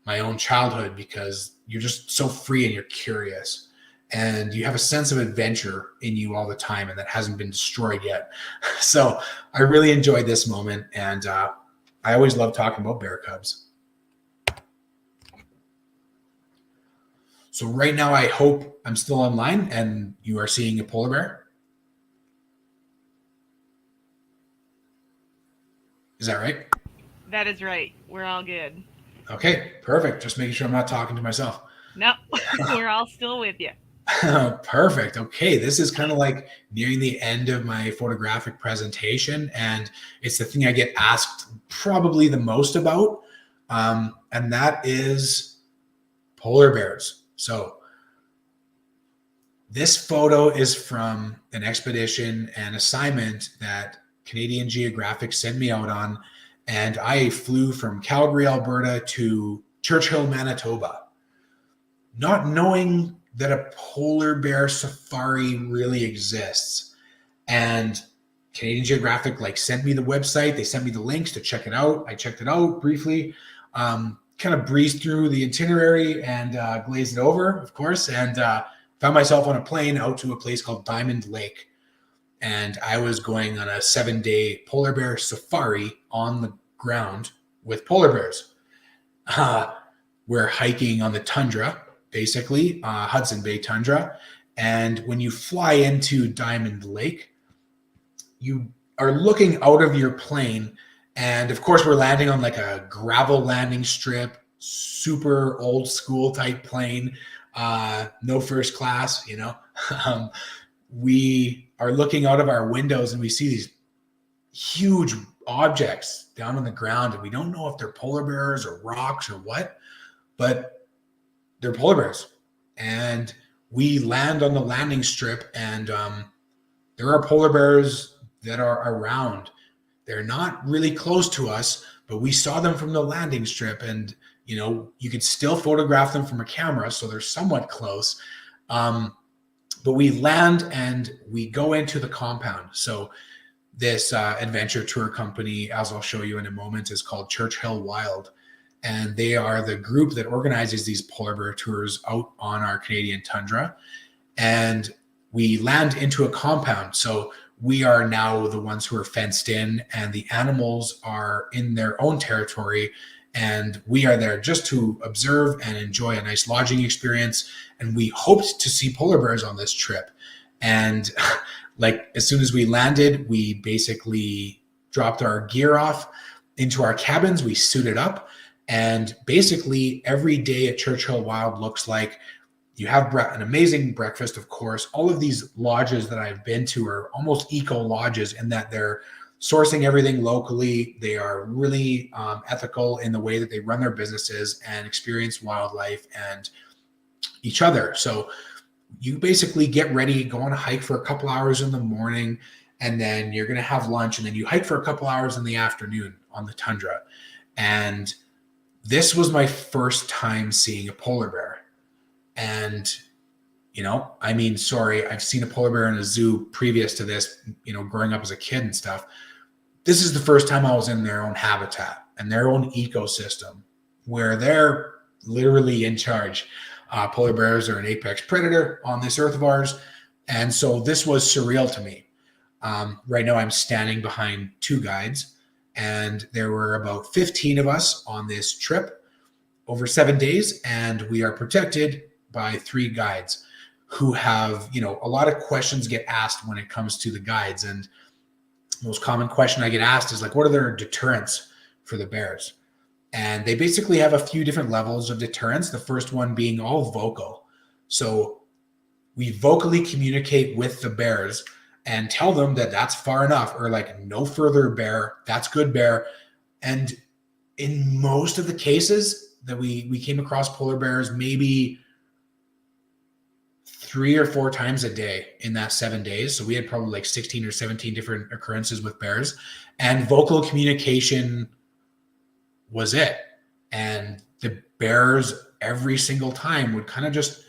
my own childhood, because you're just so free and you're curious and you have a sense of adventure in you all the time, and that hasn't been destroyed yet. So I really enjoyed this moment, and I always love talking about bear cubs. So right now, I hope I'm still online and you are seeing a polar bear. Is that right? That is right. We're all good. Okay, perfect. Just making sure I'm not talking to myself. No, we're all still with you. Perfect. Okay, this is kind of like nearing the end of my photographic presentation, and it's the thing I get asked probably the most about, and that is polar bears. So this photo is from an expedition and assignment that Canadian Geographic sent me out on, and I flew from Calgary, Alberta to Churchill, Manitoba, not knowing that a polar bear safari really exists. And Canadian Geographic sent me the website. They sent me the links to check it out. I checked it out briefly, kind of breezed through the itinerary and glazed it over, of course, and found myself on a plane out to a place called Diamond Lake. And I was going on a 7-day polar bear safari on the ground with polar bears. We're hiking on the tundra, basically, Hudson Bay tundra. And when you fly into Diamond Lake, you are looking out of your plane. And of course, we're landing on like a gravel landing strip, super old school type plane, no first class, we are looking out of our windows and we see these huge objects down on the ground. And we don't know if they're polar bears or rocks or what, but they're polar bears. And we land on the landing strip, and there are polar bears that are around. They're not really close to us, but we saw them from the landing strip, and you could still photograph them from a camera, so they're somewhat close. But we land and we go into the compound. So this adventure tour company, as I'll show you in a moment, is called Churchill Wild. And they are the group that organizes these polar bear tours out on our Canadian tundra. And we land into a compound. So we are now the ones who are fenced in, and the animals are in their own territory. And we are there just to observe and enjoy a nice lodging experience. And we hoped to see polar bears on this trip. And as soon as we landed, we basically dropped our gear off into our cabins. We suited up. And basically every day at Churchill Wild looks like you have an amazing breakfast, of course. All of these lodges that I've been to are almost eco lodges in that they're sourcing everything locally. They are really ethical in the way that they run their businesses and experience wildlife and each other. So you basically get ready, go on a hike for a couple hours in the morning, and then you're going to have lunch, and then you hike for a couple hours in the afternoon on the tundra. And this was my first time seeing a polar bear. And, sorry, I've seen a polar bear in a zoo previous to this, growing up as a kid and stuff. This is the first time I was in their own habitat and their own ecosystem where they're literally in charge. Polar bears are an apex predator on this earth of ours. And so this was surreal to me. Right now I'm standing behind 2 guides. And there were about 15 of us on this trip over 7 days, and we are protected by 3 guides who have, a lot of questions get asked when it comes to the guides. And the most common question I get asked is what are their deterrents for the bears? And they basically have a few different levels of deterrence. The first one being all vocal. So we vocally communicate with the bears and tell them that that's far enough, or no further bear, that's good bear. And in most of the cases that we came across polar bears, maybe 3 or 4 times a day in that 7 days. So we had probably 16 or 17 different occurrences with bears, and vocal communication was it. And the bears every single time would kind of just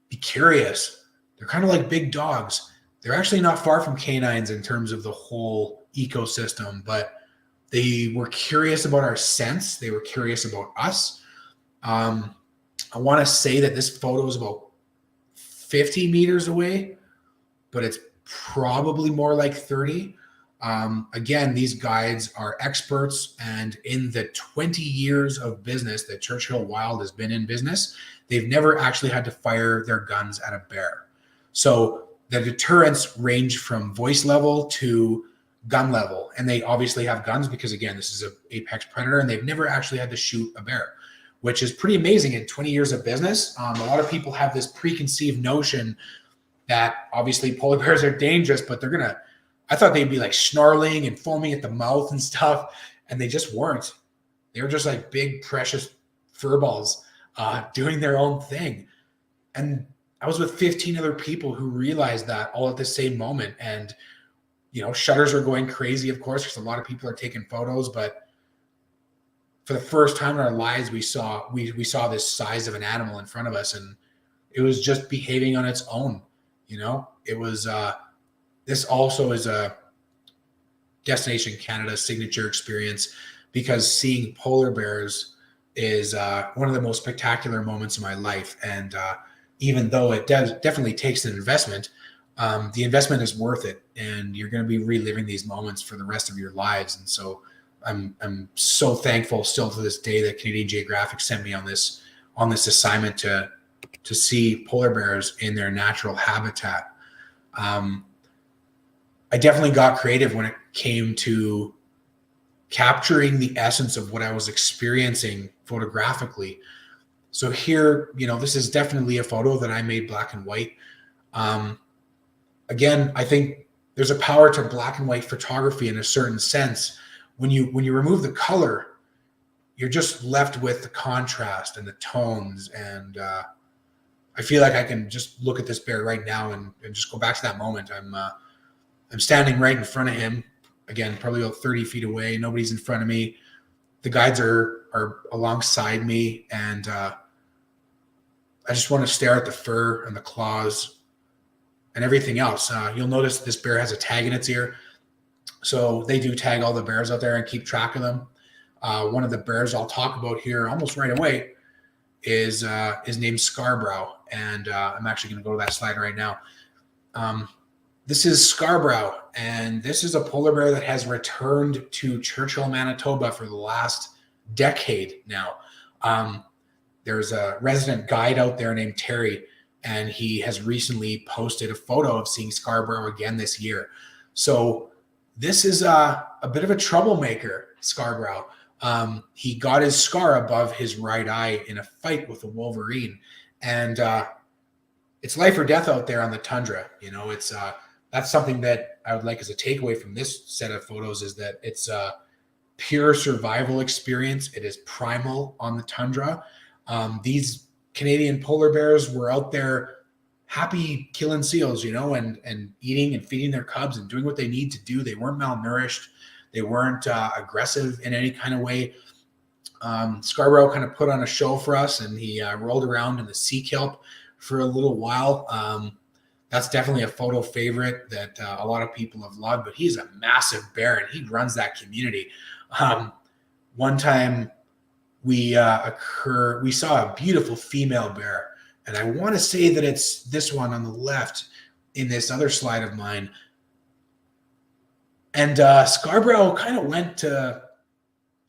be curious. They're kind of like big dogs. They're actually not far from canines in terms of the whole ecosystem, but they were curious about our sense. They were curious about us. I want to say that this photo is about 50 meters away, but it's probably more like 30. Again, these guides are experts, and in the 20 years of business that Churchill Wild has been in business, they've never actually had to fire their guns at a bear. So the deterrents range from voice level to gun level. And they obviously have guns because, again, this is an apex predator, and they've never actually had to shoot a bear. which is pretty amazing in 20 years of business. A lot of people have this preconceived notion that obviously polar bears are dangerous, but I thought they'd be like snarling and foaming at the mouth and stuff, and they just weren't. They were just like big, precious fur balls doing their own thing. And I was with 15 other people who realized that all at the same moment. And, shutters are going crazy, of course, because a lot of people are taking photos, but for the first time in our lives, we saw this size of an animal in front of us, and it was just behaving on its own. It was, this also is a Destination Canada signature experience, because seeing polar bears is one of the most spectacular moments of my life. And even though it definitely takes an investment, the investment is worth it, and you're going to be reliving these moments for the rest of your lives. And so I'm so thankful still to this day that Canadian Geographic sent me on this assignment to see polar bears in their natural habitat. I definitely got creative when it came to capturing the essence of what I was experiencing photographically. So here, this is definitely a photo that I made black and white. Again, I think there's a power to black and white photography in a certain sense. When you remove the color, you're just left with the contrast and the tones. And I feel like I can just look at this bear right now and just go back to that moment. I'm standing right in front of him. Again, probably about 30 feet away. Nobody's in front of me. The guides are alongside me, and I just want to stare at the fur and the claws and everything else. You'll notice this bear has a tag in its ear. So they do tag all the bears out there and keep track of them. One of the bears I'll talk about here almost right away is named Scarborough. And I'm actually going to go to that slide right now. This is Scarborough, and this is a polar bear that has returned to Churchill, Manitoba for the last decade now. There's a resident guide out there named Terry, and he has recently posted a photo of seeing Scarborough again this year. So this is a bit of a troublemaker, Scarborough. He got his scar above his right eye in a fight with a wolverine, and it's life or death out there on the tundra. It's that's something that I would like as a takeaway from this set of photos, is that it's a pure survival experience. It is primal on the tundra. These Canadian polar bears were out there happy killing seals, and eating and feeding their cubs and doing what they need to do. They weren't malnourished. They weren't aggressive in any kind of way. Scarborough kind of put on a show for us, and he rolled around in the sea kelp for a little while. That's definitely a photo favorite that a lot of people have loved, but he's a massive bear, and he runs that community. One time we saw a beautiful female bear, and I want to say that it's this one on the left in this other slide of mine. And Scarborough kind of went to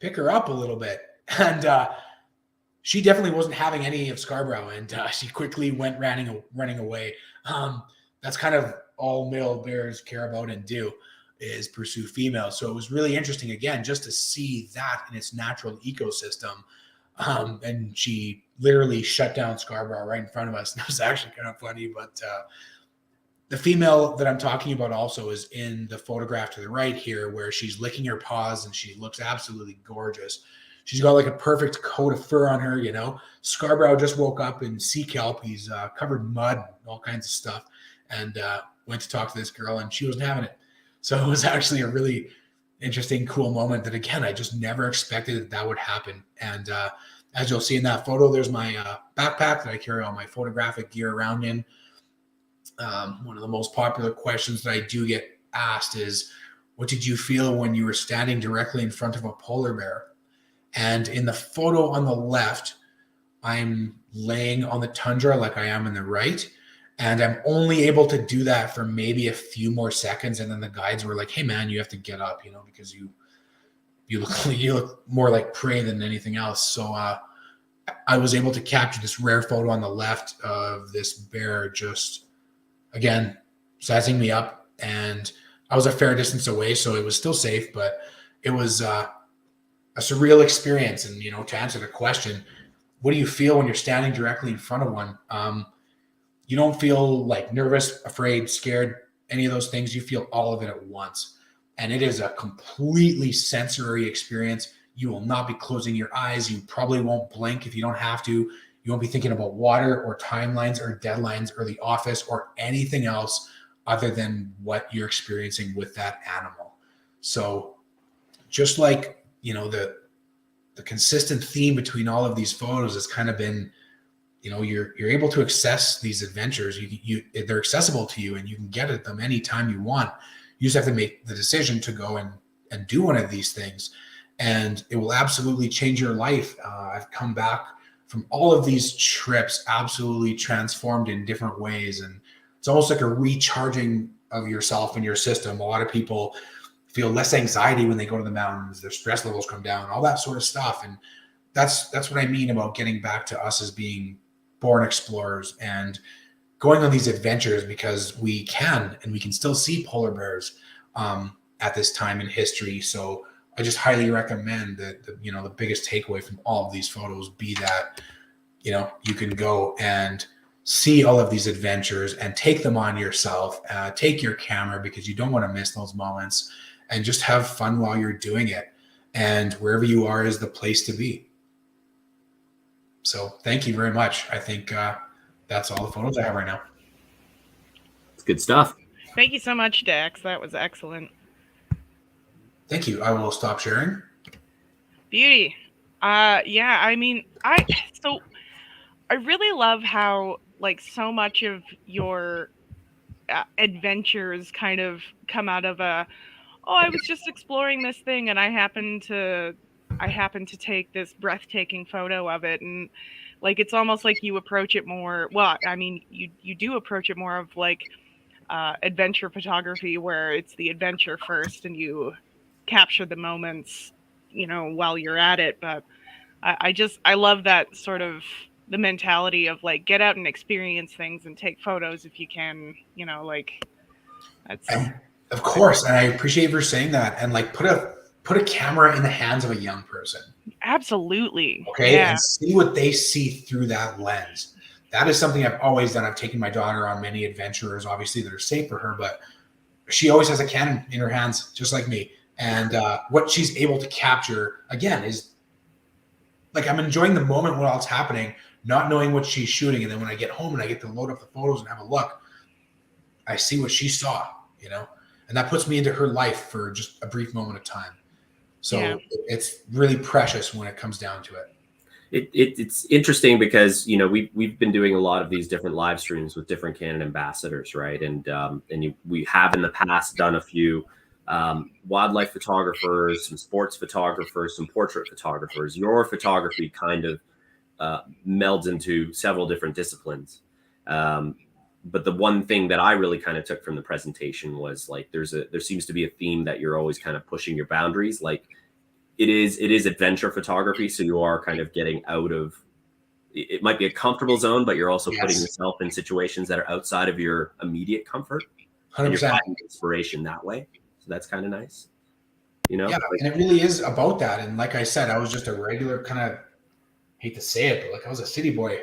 pick her up a little bit, and she definitely wasn't having any of Scarborough, and she quickly went running away. That's kind of all male bears care about and do, is pursue females. So it was really interesting, again, just to see that in its natural ecosystem. And she literally shut down Scarborough right in front of us. And it was actually kind of funny, but the female that I'm talking about also is in the photograph to the right here, where she's licking her paws and she looks absolutely gorgeous. She's got like a perfect coat of fur on her, Scarborough just woke up in sea kelp. He's covered in mud and all kinds of stuff, and went to talk to this girl, and she wasn't having it. So it was actually a really interesting, cool moment that, again, I just never expected that would happen. And as you'll see in that photo, there's my backpack that I carry all my photographic gear around in. One of the most popular questions that I do get asked is, what did you feel when you were standing directly in front of a polar bear? And in the photo on the left, I'm laying on the tundra like I am in the right. And I'm only able to do that for maybe a few more seconds. And then the guides were like, hey, man, you have to get up, because you look more like prey than anything else. So I was able to capture this rare photo on the left of this bear just, again, sizing me up. And I was a fair distance away, so it was still safe, but it was a surreal experience. And, to answer the question, what do you feel when you're standing directly in front of one? You don't feel like nervous, afraid, scared, any of those things. You feel all of it at once. And it is a completely sensory experience. You will not be closing your eyes. You probably won't blink if you don't have to. You won't be thinking about water or timelines or deadlines or the office or anything else other than what you're experiencing with that animal. So just like, the consistent theme between all of these photos has kind of been, you're able to access these adventures. They're accessible to you, and you can get at them anytime you want. You just have to make the decision to go and do one of these things, and it will absolutely change your life. I've come back from all of these trips absolutely transformed in different ways, and it's almost like a recharging of yourself and your system. A lot of people feel less anxiety when they go to the mountains. Their stress levels come down, all that sort of stuff. And that's what I mean about getting back to us as being born explorers and going on these adventures, because we can, and we can still see polar bears at this time in history. So I just highly recommend that the biggest takeaway from all of these photos be that, you can go and see all of these adventures and take them on yourself. Take your camera, because you don't want to miss those moments, and just have fun while you're doing it. And wherever you are is the place to be. So thank you very much. I think that's all the photos I have right now. It's good stuff. Thank you so much, Dax. That was excellent. Thank you. I will stop sharing. Beauty. Yeah, I mean, I really love how so much of your adventures kind of come out of I was just exploring this thing and I happened to take this breathtaking photo of it, and it's almost like you approach it more. Well, I mean, you do approach it more of adventure photography, where it's the adventure first and you capture the moments, while you're at it. But I love that sort of the mentality of get out and experience things and take photos if you can, that's. And of course, and I appreciate you for saying that. And put a camera in the hands of a young person. Absolutely. Okay. Yeah. And see what they see through that lens. That is something I've always done. I've taken my daughter on many adventures, obviously, that are safe for her, but she always has a Canon in her hands, just like me. And what she's able to capture, again, is I'm enjoying the moment while it's happening, not knowing what she's shooting. And then when I get home and I get to load up the photos and have a look, I see what she saw, and that puts me into her life for just a brief moment of time. So yeah. It's really precious when it comes down to it. It's interesting because we've been doing a lot of these different live streams with different Canon ambassadors, right? And we have in the past done a few wildlife photographers, some sports photographers, some portrait photographers. Your photography kind of melds into several different disciplines. But the one thing that I really kind of took from the presentation was there seems to be a theme that you're always kind of pushing your boundaries. It is adventure photography. So you are kind of getting out of, it might be a comfortable zone, but you're also putting yourself in situations that are outside of your immediate comfort. 100%. And you're finding inspiration that way. So that's kind of nice. Yeah, and it really is about that. And like I said, I was just a regular kind of, hate to say it, but I was a city boy,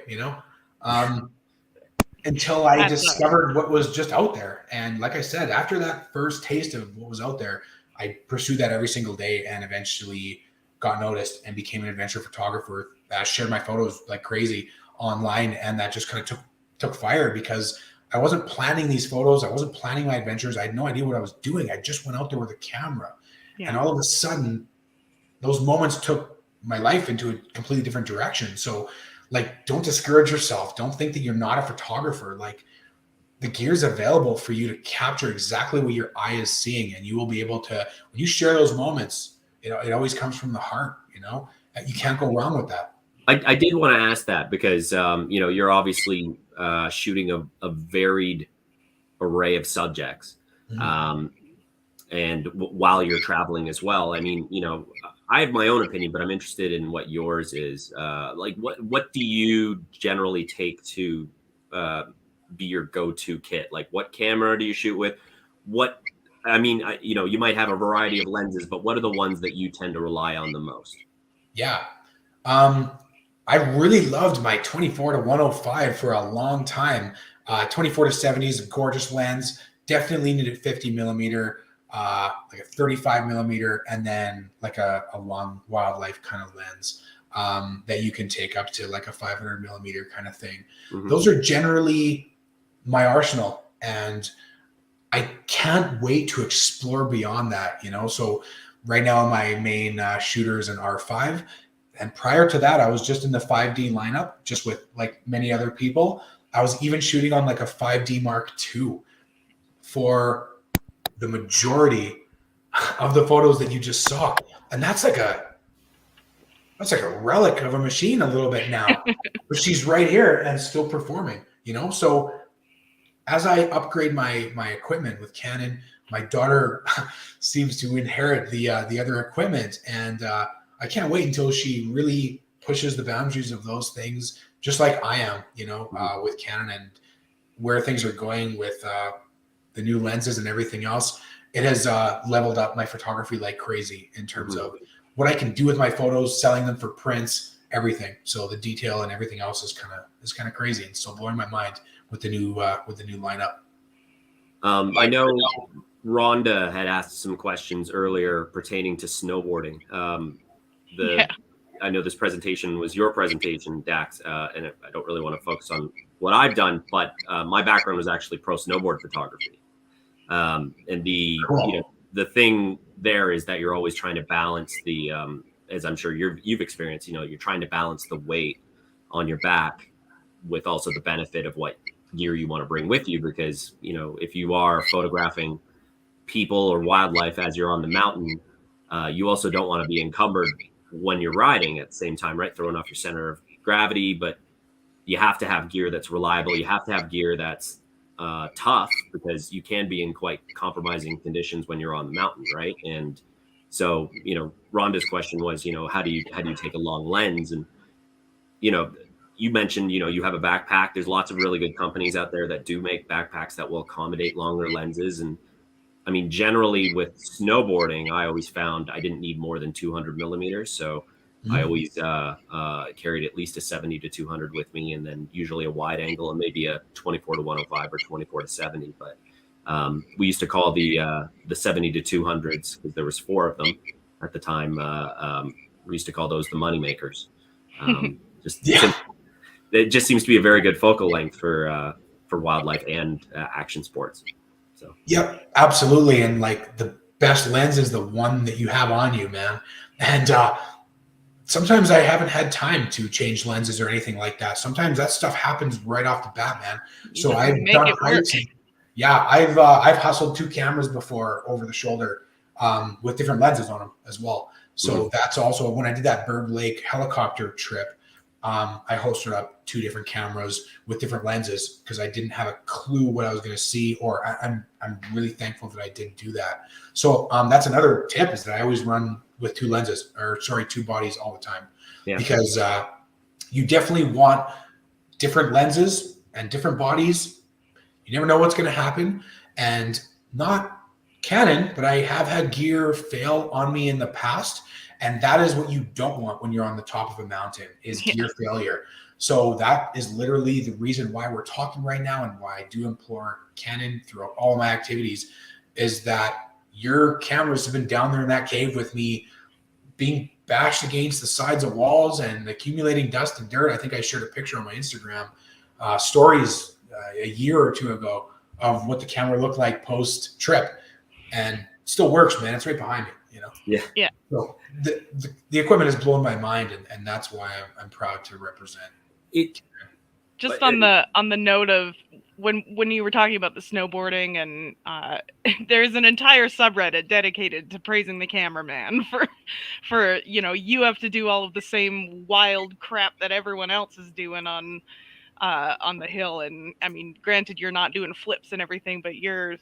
until I discovered what was just out there. And like I said, after that first taste of what was out there, I pursued that every single day and eventually got noticed and became an adventure photographer. I shared my photos like crazy online, and that just kind of took fire because I wasn't planning these photos. I wasn't planning my adventures. I had no idea what I was doing. I just went out there with a camera. Yeah. And all of a sudden, those moments took my life into a completely different direction. So don't discourage yourself. Don't think that you're not a photographer. The gear's available for you to capture exactly what your eye is seeing. And you will be able to, when you share those moments, it always comes from the heart, you can't go wrong with that. I did want to ask that because, you're obviously shooting a varied array of subjects. Mm-hmm. And while you're traveling as well, I mean, I have my own opinion, but I'm interested in what yours is. What do you generally take to be your go-to kit? What camera do you shoot with? You might have a variety of lenses, but what are the ones that you tend to rely on the most? Yeah. I really loved my 24 to 105 for a long time. 24 to 70 is a gorgeous lens. Definitely needed 50 millimeter, like a 35 millimeter, and then like a long wildlife kind of lens that you can take up to like a 500 millimeter kind of thing. Those are generally my arsenal, and I can't wait to explore beyond that, you know? So right now my main shooter is an R5. And prior to that, I was just in the 5D lineup, just with like many other people. I was even shooting on like a 5D Mark II for the majority of the photos that you just saw. And that's like a relic of a machine a little bit now, but she's right here and still performing, you know? So as I upgrade my equipment with Canon, my daughter seems to inherit the other equipment, and I can't wait until she really pushes the boundaries of those things, just like I am, you know, with Canon and where things are going with the new lenses and everything else. It has leveled up my photography like crazy in terms of what I can do with my photos, selling them for prints, everything. So the detail and everything else is kind of crazy, and still blowing my mind with the new lineup. I know Rhonda had asked some questions earlier pertaining to snowboarding. I know this presentation was your presentation, Dax, and I don't really want to focus on what I've done, but my background was actually pro snowboard photography. And the thing there is that you're always trying to balance the, as I'm sure you've experienced, you know, you're trying to balance the weight on your back with also the benefit of what gear you want to bring with you, because, you know, if you are photographing people or wildlife as you're on the mountain, you also don't want to be encumbered when you're riding at the same time, right? Throwing off your center of gravity, but you have to have gear that's reliable. You have to have gear that's tough, because you can be in quite compromising conditions when you're on the mountain, right? And so, you know, Rhonda's question was, you know, how do you take a long lens? And, you know, you mentioned, you know, you have a backpack. There's lots of really good companies out there that do make backpacks that will accommodate longer lenses. And I mean, generally with snowboarding, I always found I didn't need more than 200 millimeters. So I always carried at least a 70 to 200 with me, and then usually a wide angle and maybe a 24 to 105 or 24 to 70. But we used to call the 70 to 200s, because there was 4 of them at the time. We used to call those the money makers. It just seems to be a very good focal length for wildlife and action sports. So. Yep, absolutely. And like the best lens is the one that you have on you, man. And sometimes I haven't had time to change lenses or anything like that. Sometimes that stuff happens right off the bat, man. So I've done hikes. Yeah, I've hustled 2 cameras before over the shoulder with different lenses on them as well. So that's also when I did that Bird Lake helicopter trip. I hosted up 2 different cameras with different lenses because I didn't have a clue what I was going to see, or I'm really thankful that I didn't do that. So that's another tip, is that I always run with 2 bodies all the time, because you definitely want different lenses and different bodies. You never know what's going to happen. And not Canon, but I have had gear fail on me in the past. And that is what you don't want when you're on the top of a mountain, is gear failure. So that is literally the reason why we're talking right now, and why I do implore Canon throughout all my activities, is that your cameras have been down there in that cave with me, being bashed against the sides of walls and accumulating dust and dirt. I think I shared a picture on my Instagram stories a year or 2 ago of what the camera looked like post trip, and still works, man. It's right behind me, you know? Yeah. So the equipment has blown my mind, and that's why I'm proud to represent it. Just on the note of when you were talking about the snowboarding, and there's an entire subreddit dedicated to praising the cameraman for you know, you have to do all of the same wild crap that everyone else is doing on the hill. And I mean, granted, you're not doing flips and everything, but you're,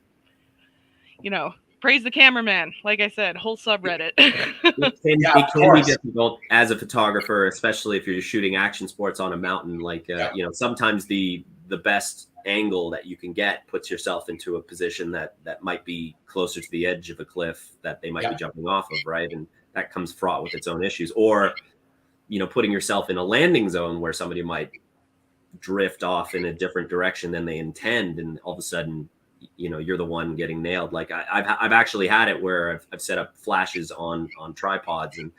you know, praise the cameraman. Like I said, whole subreddit. It can be difficult as a photographer, especially if you're shooting action sports on a mountain. Like, you know, sometimes the best angle that you can get puts yourself into a position that might be closer to the edge of a cliff that they might be jumping off of, right? And that comes fraught with its own issues. Or putting yourself in a landing zone where somebody might drift off in a different direction than they intend, and all of a sudden, you're the one getting nailed. Like I've actually had it where I've set up flashes on tripods, and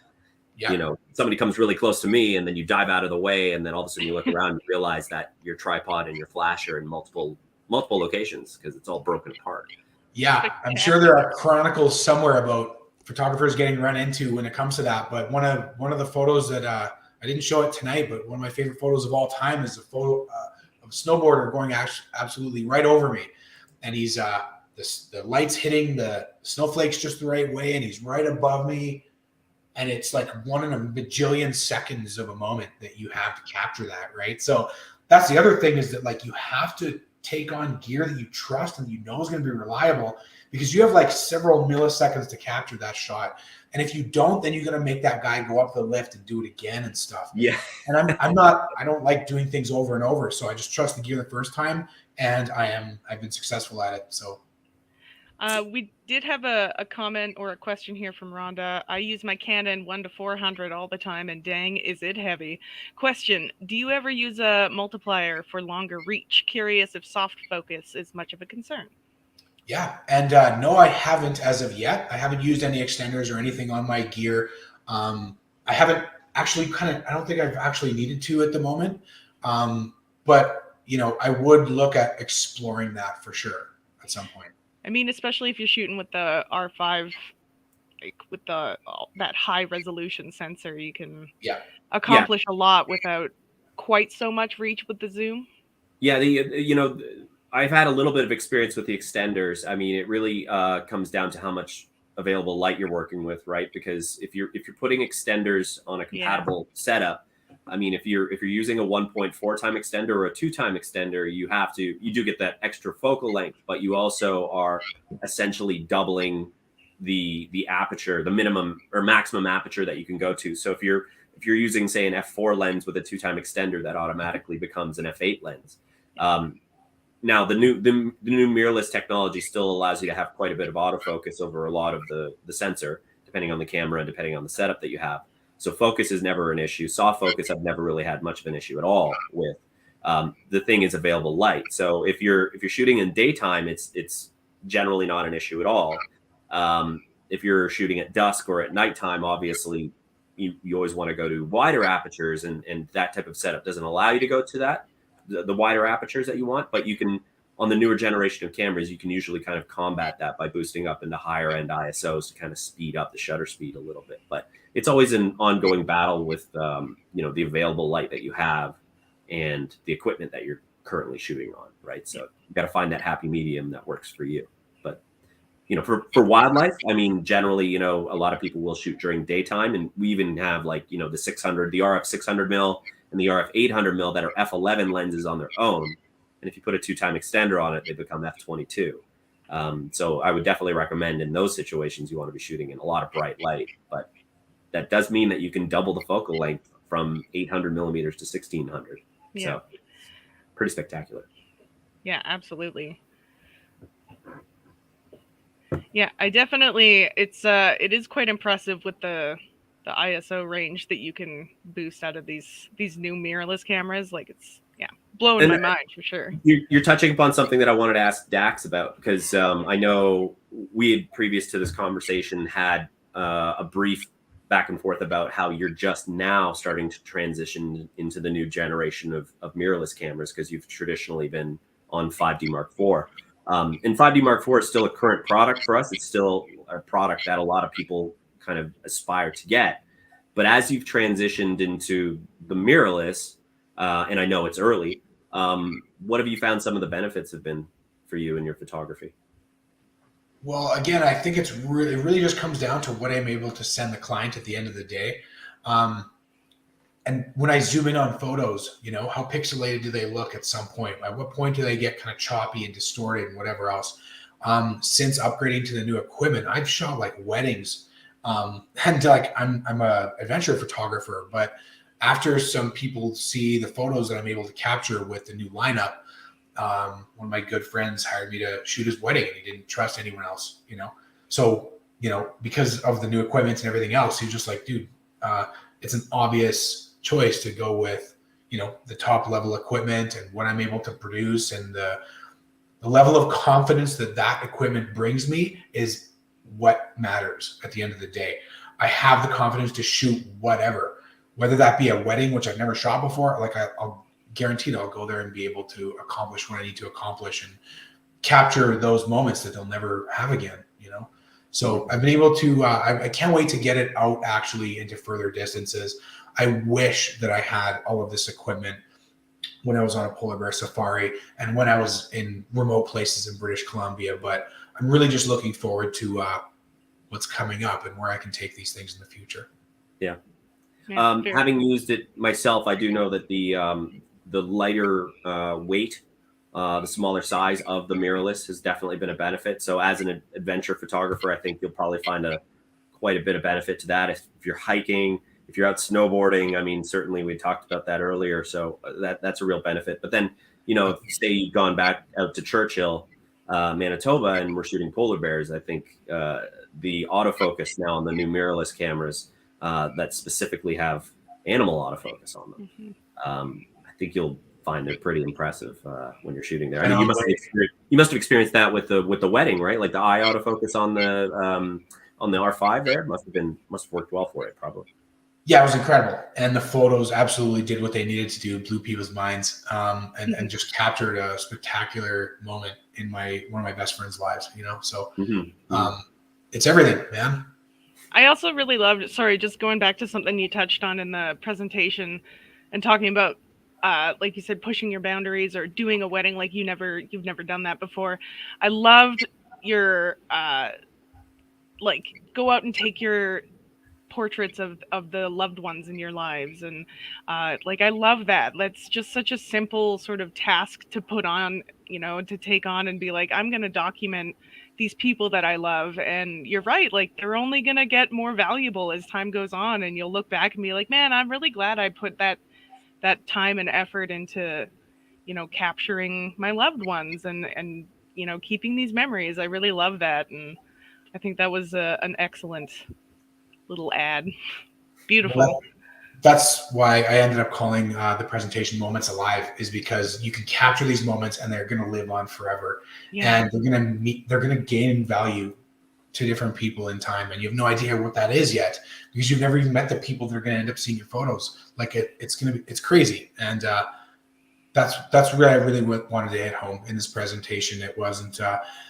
somebody comes really close to me, and then you dive out of the way, and then all of a sudden you look around and realize that your tripod and your flash are in multiple locations because it's all broken apart. Yeah, I'm sure there are chronicles somewhere about photographers getting run into when it comes to that. But one of the photos that I didn't show it tonight, but one of my favorite photos of all time is a photo of a snowboarder going absolutely right over me, and he's the light's hitting the snowflakes just the right way, and he's right above me. And it's like 1 in a bajillion seconds of a moment that you have to capture that, right? So that's the other thing, is that like you have to take on gear that you trust and is going to be reliable, because you have like several milliseconds to capture that shot. And if you don't, then you're going to make that guy go up the lift and do it again and stuff. Yeah. And I don't like doing things over and over. So I just trust the gear the first time, and I've been successful at it. So. We did have a comment or a question here from Rhonda. I use my Canon 1-400 all the time, and dang, is it heavy. Question, do you ever use a multiplier for longer reach? Curious if soft focus is much of a concern. Yeah, and no, I haven't as of yet. I haven't used any extenders or anything on my gear. I haven't actually I don't think I've actually needed to at the moment. But, I would look at exploring that for sure at some point. I mean, especially if you're shooting with the R5, like with that high resolution sensor, you can accomplish a lot without quite so much reach with the zoom. Yeah, I've had a little bit of experience with the extenders. I mean, it really comes down to how much available light you're working with, right? Because if you're putting extenders on a compatible setup, I mean, if you're using a 1.4 time extender or a 2 time extender, you do get that extra focal length, but you also are essentially doubling the aperture, the minimum or maximum aperture that you can go to. So if you're using, say, an f4 lens with a 2 time extender, that automatically becomes an f8 lens. Now the new mirrorless technology still allows you to have quite a bit of autofocus over a lot of the sensor, depending on the camera and depending on the setup that you have. So focus is never an issue. Soft focus, I've never really had much of an issue at all with. The thing is available light. So if you're shooting in daytime, it's generally not an issue at all. If you're shooting at dusk or at nighttime, obviously you always want to go to wider apertures, and that type of setup doesn't allow you to go to the wider apertures that you want. But you can, on the newer generation of cameras, you can usually kind of combat that by boosting up into higher end ISOs to kind of speed up the shutter speed a little bit. But it's always an ongoing battle with the available light that you have and the equipment that you're currently shooting on, right? So you got to find that happy medium that works for you. But for wildlife, I mean, generally, a lot of people will shoot during daytime, and we even have the RF 600 mil and the RF 800 mil that are f11 lenses on their own. And if you put a 2 time extender on it, they become f22. So I would definitely recommend in those situations you want to be shooting in a lot of bright light, but that does mean that you can double the focal length from 800 millimeters to 1600. Yeah. So pretty spectacular. Yeah, absolutely. Yeah, I definitely, it is quite impressive with the ISO range that you can boost out of these new mirrorless cameras. Like it's blowing my mind for sure. You're touching upon something that I wanted to ask Dax about, because I know we had, previous to this conversation, had a brief back and forth about how you're just now starting to transition into the new generation of mirrorless cameras, because you've traditionally been on 5D Mark IV. And 5D Mark IV is still a current product for us. It's still a product that a lot of people kind of aspire to get. But as you've transitioned into the mirrorless, and I know it's early, what have you found some of the benefits have been for you in your photography? Well, again, I think it really just comes down to what I'm able to send the client at the end of the day. And when I zoom in on photos, how pixelated do they look at some point? At what point do they get kind of choppy and distorted and whatever else? Since upgrading to the new equipment, I've shot like weddings, and like I'm a adventure photographer, but after some people see the photos that I'm able to capture with the new lineup, one of my good friends hired me to shoot his wedding, and he didn't trust anyone else, So, because of the new equipment and everything else, he's just like, dude, it's an obvious choice to go with, the top level equipment and what I'm able to produce, and the level of confidence that equipment brings me is what matters at the end of the day. I have the confidence to shoot whatever, whether that be a wedding, which I've never shot before. Like I'll guarantee I'll go there and be able to accomplish what I need to accomplish and capture those moments that they'll never have again, So I've been able to, I can't wait to get it out actually into further distances. I wish that I had all of this equipment when I was on a polar bear safari and when I was in remote places in British Columbia, but I'm really just looking forward to what's coming up and where I can take these things in the future. Yeah. Having used it myself, I do know that the lighter weight, the smaller size of the mirrorless has definitely been a benefit. So as an adventure photographer, I think you'll probably find quite a bit of benefit to that. If you're hiking, if you're out snowboarding, I mean, certainly we talked about that earlier. So that's a real benefit. But then, say you've gone back out to Churchill, Manitoba, and we're shooting polar bears, I think the autofocus now on the new mirrorless cameras that specifically have animal autofocus on them, I think you'll find it pretty impressive when you're shooting there. I mean, you must have experienced that with the wedding, right? Like the eye autofocus on the R5 there must have worked well for it, probably. Yeah, it was incredible, and the photos absolutely did what they needed to do, blew people's minds, and just captured a spectacular moment in one of my best friends' lives. So it's everything, man. I also really loved. Sorry, just going back to something you touched on in the presentation, and talking about, like you said, pushing your boundaries or doing a wedding like you've never done that before. I loved your like go out and take your portraits of the loved ones in your lives, and like I love that. That's just such a simple sort of task to put on, to take on and be like, I'm going to document these people that I love. And you're right, like they're only going to get more valuable as time goes on, and you'll look back and be like, man, I'm really glad I put that time and effort into capturing my loved ones and keeping these memories. I really love that, and I think that was an excellent little ad. Beautiful. Well, that's why I ended up calling the presentation Moments Alive, is because you can capture these moments and they're going to live on forever. Yeah. And they're going to gain value to different people in time. And you have no idea what that is yet, because you've never even met the people that are going to end up seeing your photos. Like it's crazy. And that's where I really wanted to hit home in this presentation. It wasn't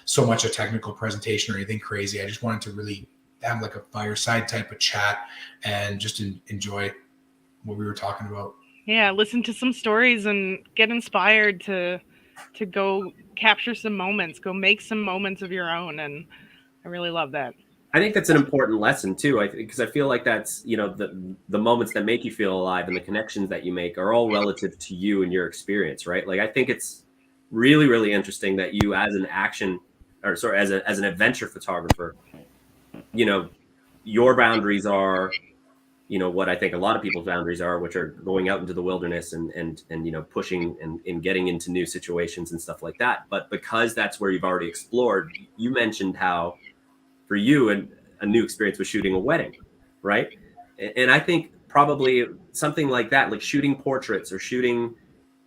so much a technical presentation or anything crazy. I just wanted to really have like a fireside type of chat and just enjoy what we were talking about. Yeah, listen to some stories and get inspired to go capture some moments, go make some moments of your own. And I really love that. I think that's an important lesson too, because I feel like that's, the moments that make you feel alive and the connections that you make are all relative to you and your experience, right? Like I think it's really, really interesting that you, as an as an adventure photographer, your boundaries are, what I think a lot of people's boundaries are, which are going out into the wilderness and pushing and getting into new situations and stuff like that. But because that's where you've already explored, you mentioned how for you and a new experience was shooting a wedding, right? And I think probably something like that, like shooting portraits or shooting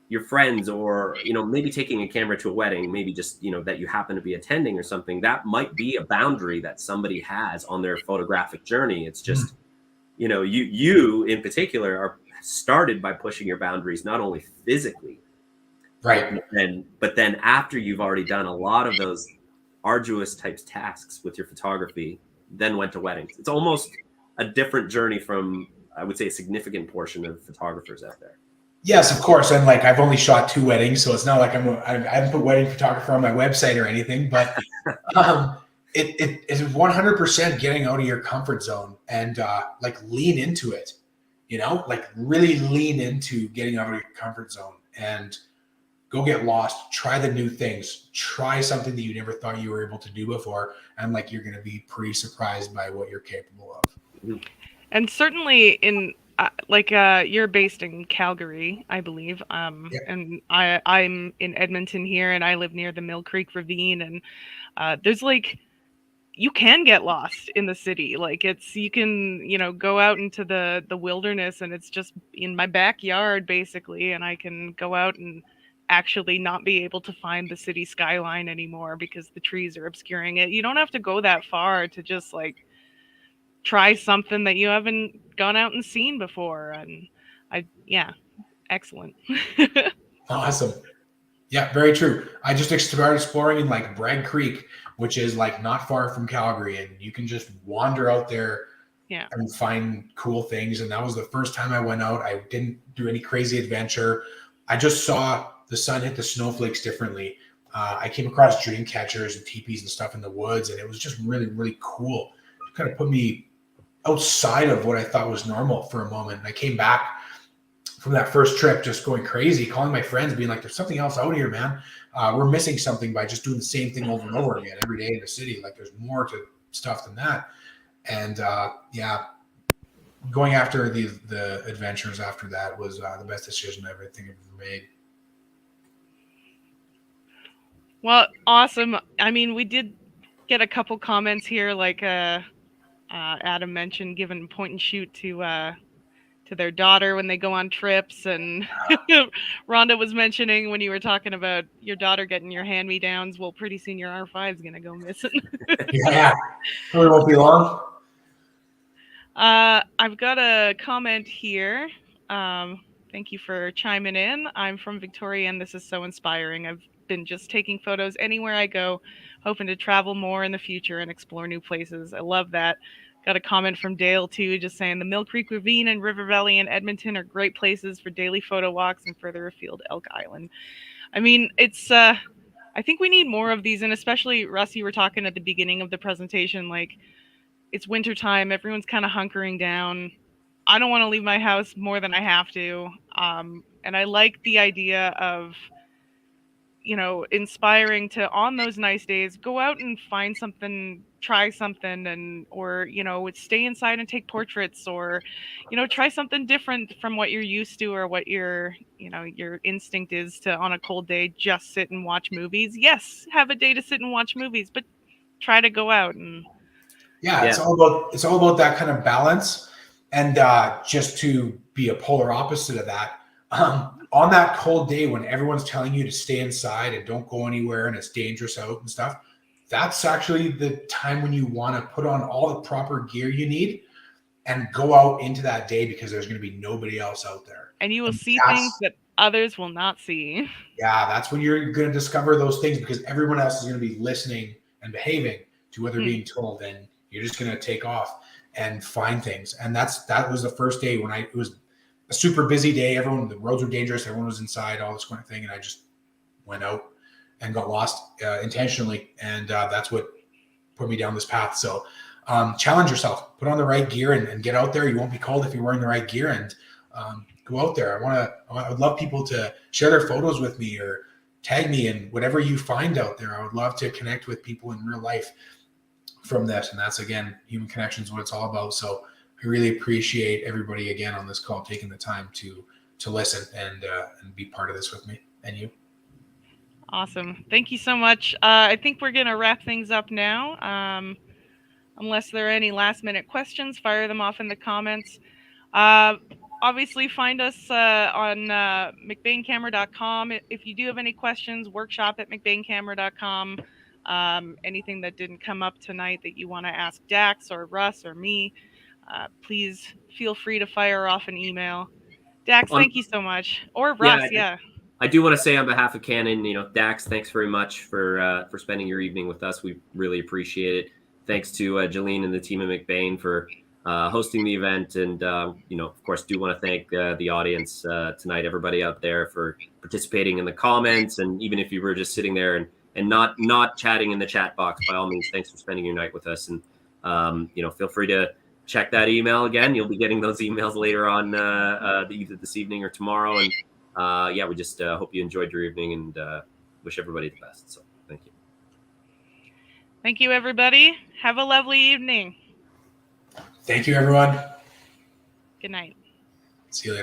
your friends, or maybe taking a camera to a wedding, maybe just that you happen to be attending or something, that might be a boundary that somebody has on their photographic journey. It's just you in particular are started by pushing your boundaries, not only physically, right, but then after you've already done a lot of those arduous types tasks with your photography, then went to weddings. It's almost a different journey from, I would say, a significant portion of photographers out there. Yes, of course. And like, I've only shot 2 weddings, so it's not like I haven't put wedding photographer on my website or anything, but it is 100% getting out of your comfort zone and like lean into it, like really lean into getting out of your comfort zone and go get lost, try the new things, try something that you never thought you were able to do before. And like, you're going to be pretty surprised by what you're capable of. And certainly in, you're based in Calgary, I believe. Yeah. And I'm in Edmonton here, and I live near the Mill Creek Ravine. And there's like you can get lost in the city. Like you can, go out into the wilderness, and it's just in my backyard basically, and I can go out and actually not be able to find the city skyline anymore because the trees are obscuring it. You don't have to go that far to just like try something that you haven't gone out and seen before. And excellent. Awesome. Yeah, very true. I just started exploring in like Bragg Creek, which is like not far from Calgary, and you can just wander out there and find cool things. And that was the first time I went out. I didn't do any crazy adventure. I just saw the sun hit the snowflakes differently. I came across dream catchers and teepees and stuff in the woods, and it was just really, really cool. It kind of put me outside of what I thought was normal for a moment. And I came back from that first trip just going crazy, calling my friends, being like, there's something else out here, man. We're missing something by just doing the same thing over and over again every day in the city. Like there's more to stuff than that. And going after the adventures after that was the best decision I think I've ever made. Well, awesome. I mean, we did get a couple comments here, like Adam mentioned giving point and shoot to their daughter when they go on trips, and Rhonda was mentioning when you were talking about your daughter getting your hand-me-downs, well, pretty soon your R5 is gonna go missing. Yeah, probably won't be long. I've got a comment here. Thank you for chiming in. I'm from Victoria, and this is so inspiring. I've been just taking photos anywhere I go, hoping to travel more in the future and explore new places. I love that. Got a comment from Dale too, just saying the Mill Creek Ravine and River Valley and Edmonton are great places for daily photo walks, and further afield, Elk Island. I mean, it's I think we need more of these, and especially Russ, you were talking at the beginning of the presentation, like it's wintertime, everyone's kind of hunkering down. I don't want to leave my house more than I have to. And I like the idea of, inspiring to, on those nice days, go out and find something, try something, or stay inside and take portraits, or try something different from what you're used to, or what your instinct is to, on a cold day, just sit and watch movies. Yes, have a day to sit and watch movies, but try to go out and it's all about that kind of balance. And just to be a polar opposite of that, on that cold day when everyone's telling you to stay inside and don't go anywhere and it's dangerous out and stuff, that's actually the time when you want to put on all the proper gear you need and go out into that day, because there's going to be nobody else out there. And you will see things that others will not see. Yeah, that's when you're going to discover those things, because everyone else is going to be listening and behaving to what they're being told, and you're just going to take off and find things. And that was the first day when it was a super busy day. The roads were dangerous. Everyone was inside, all this kind of thing. And I just went out and got lost intentionally. And that's what put me down this path. So challenge yourself, put on the right gear and get out there. You won't be cold if you're wearing the right gear, and go out there. I would love people to share their photos with me or tag me in whatever you find out there. I would love to connect with people in real life from this. And that's, again, human connection is what it's all about. So I really appreciate everybody again on this call taking the time to listen and be part of this with me and you. Awesome. Thank you so much. I think we're going to wrap things up now. Unless there are any last minute questions, fire them off in the comments. Obviously, find us on mcbainecamera.com. If you do have any questions, workshop at mcbainecamera.com. Anything that didn't come up tonight that you want to ask Dax or Russ or me, please feel free to fire off an email. Dax, thank you so much. Or Russ, I do want to say on behalf of Canon, Dax, thanks very much for spending your evening with us. We really appreciate it. Thanks to Jolene and the team at McBain for hosting the event. And, of course, do want to thank the audience tonight, everybody out there, for participating in the comments. And even if you were just sitting there and not chatting in the chat box, by all means, thanks for spending your night with us. And, feel free to check that email again. You'll be getting those emails later on either this evening or tomorrow. And we just hope you enjoyed your evening, and wish everybody the best. So thank you. Thank you, everybody. Have a lovely evening. Thank you, everyone. Good night. See you later.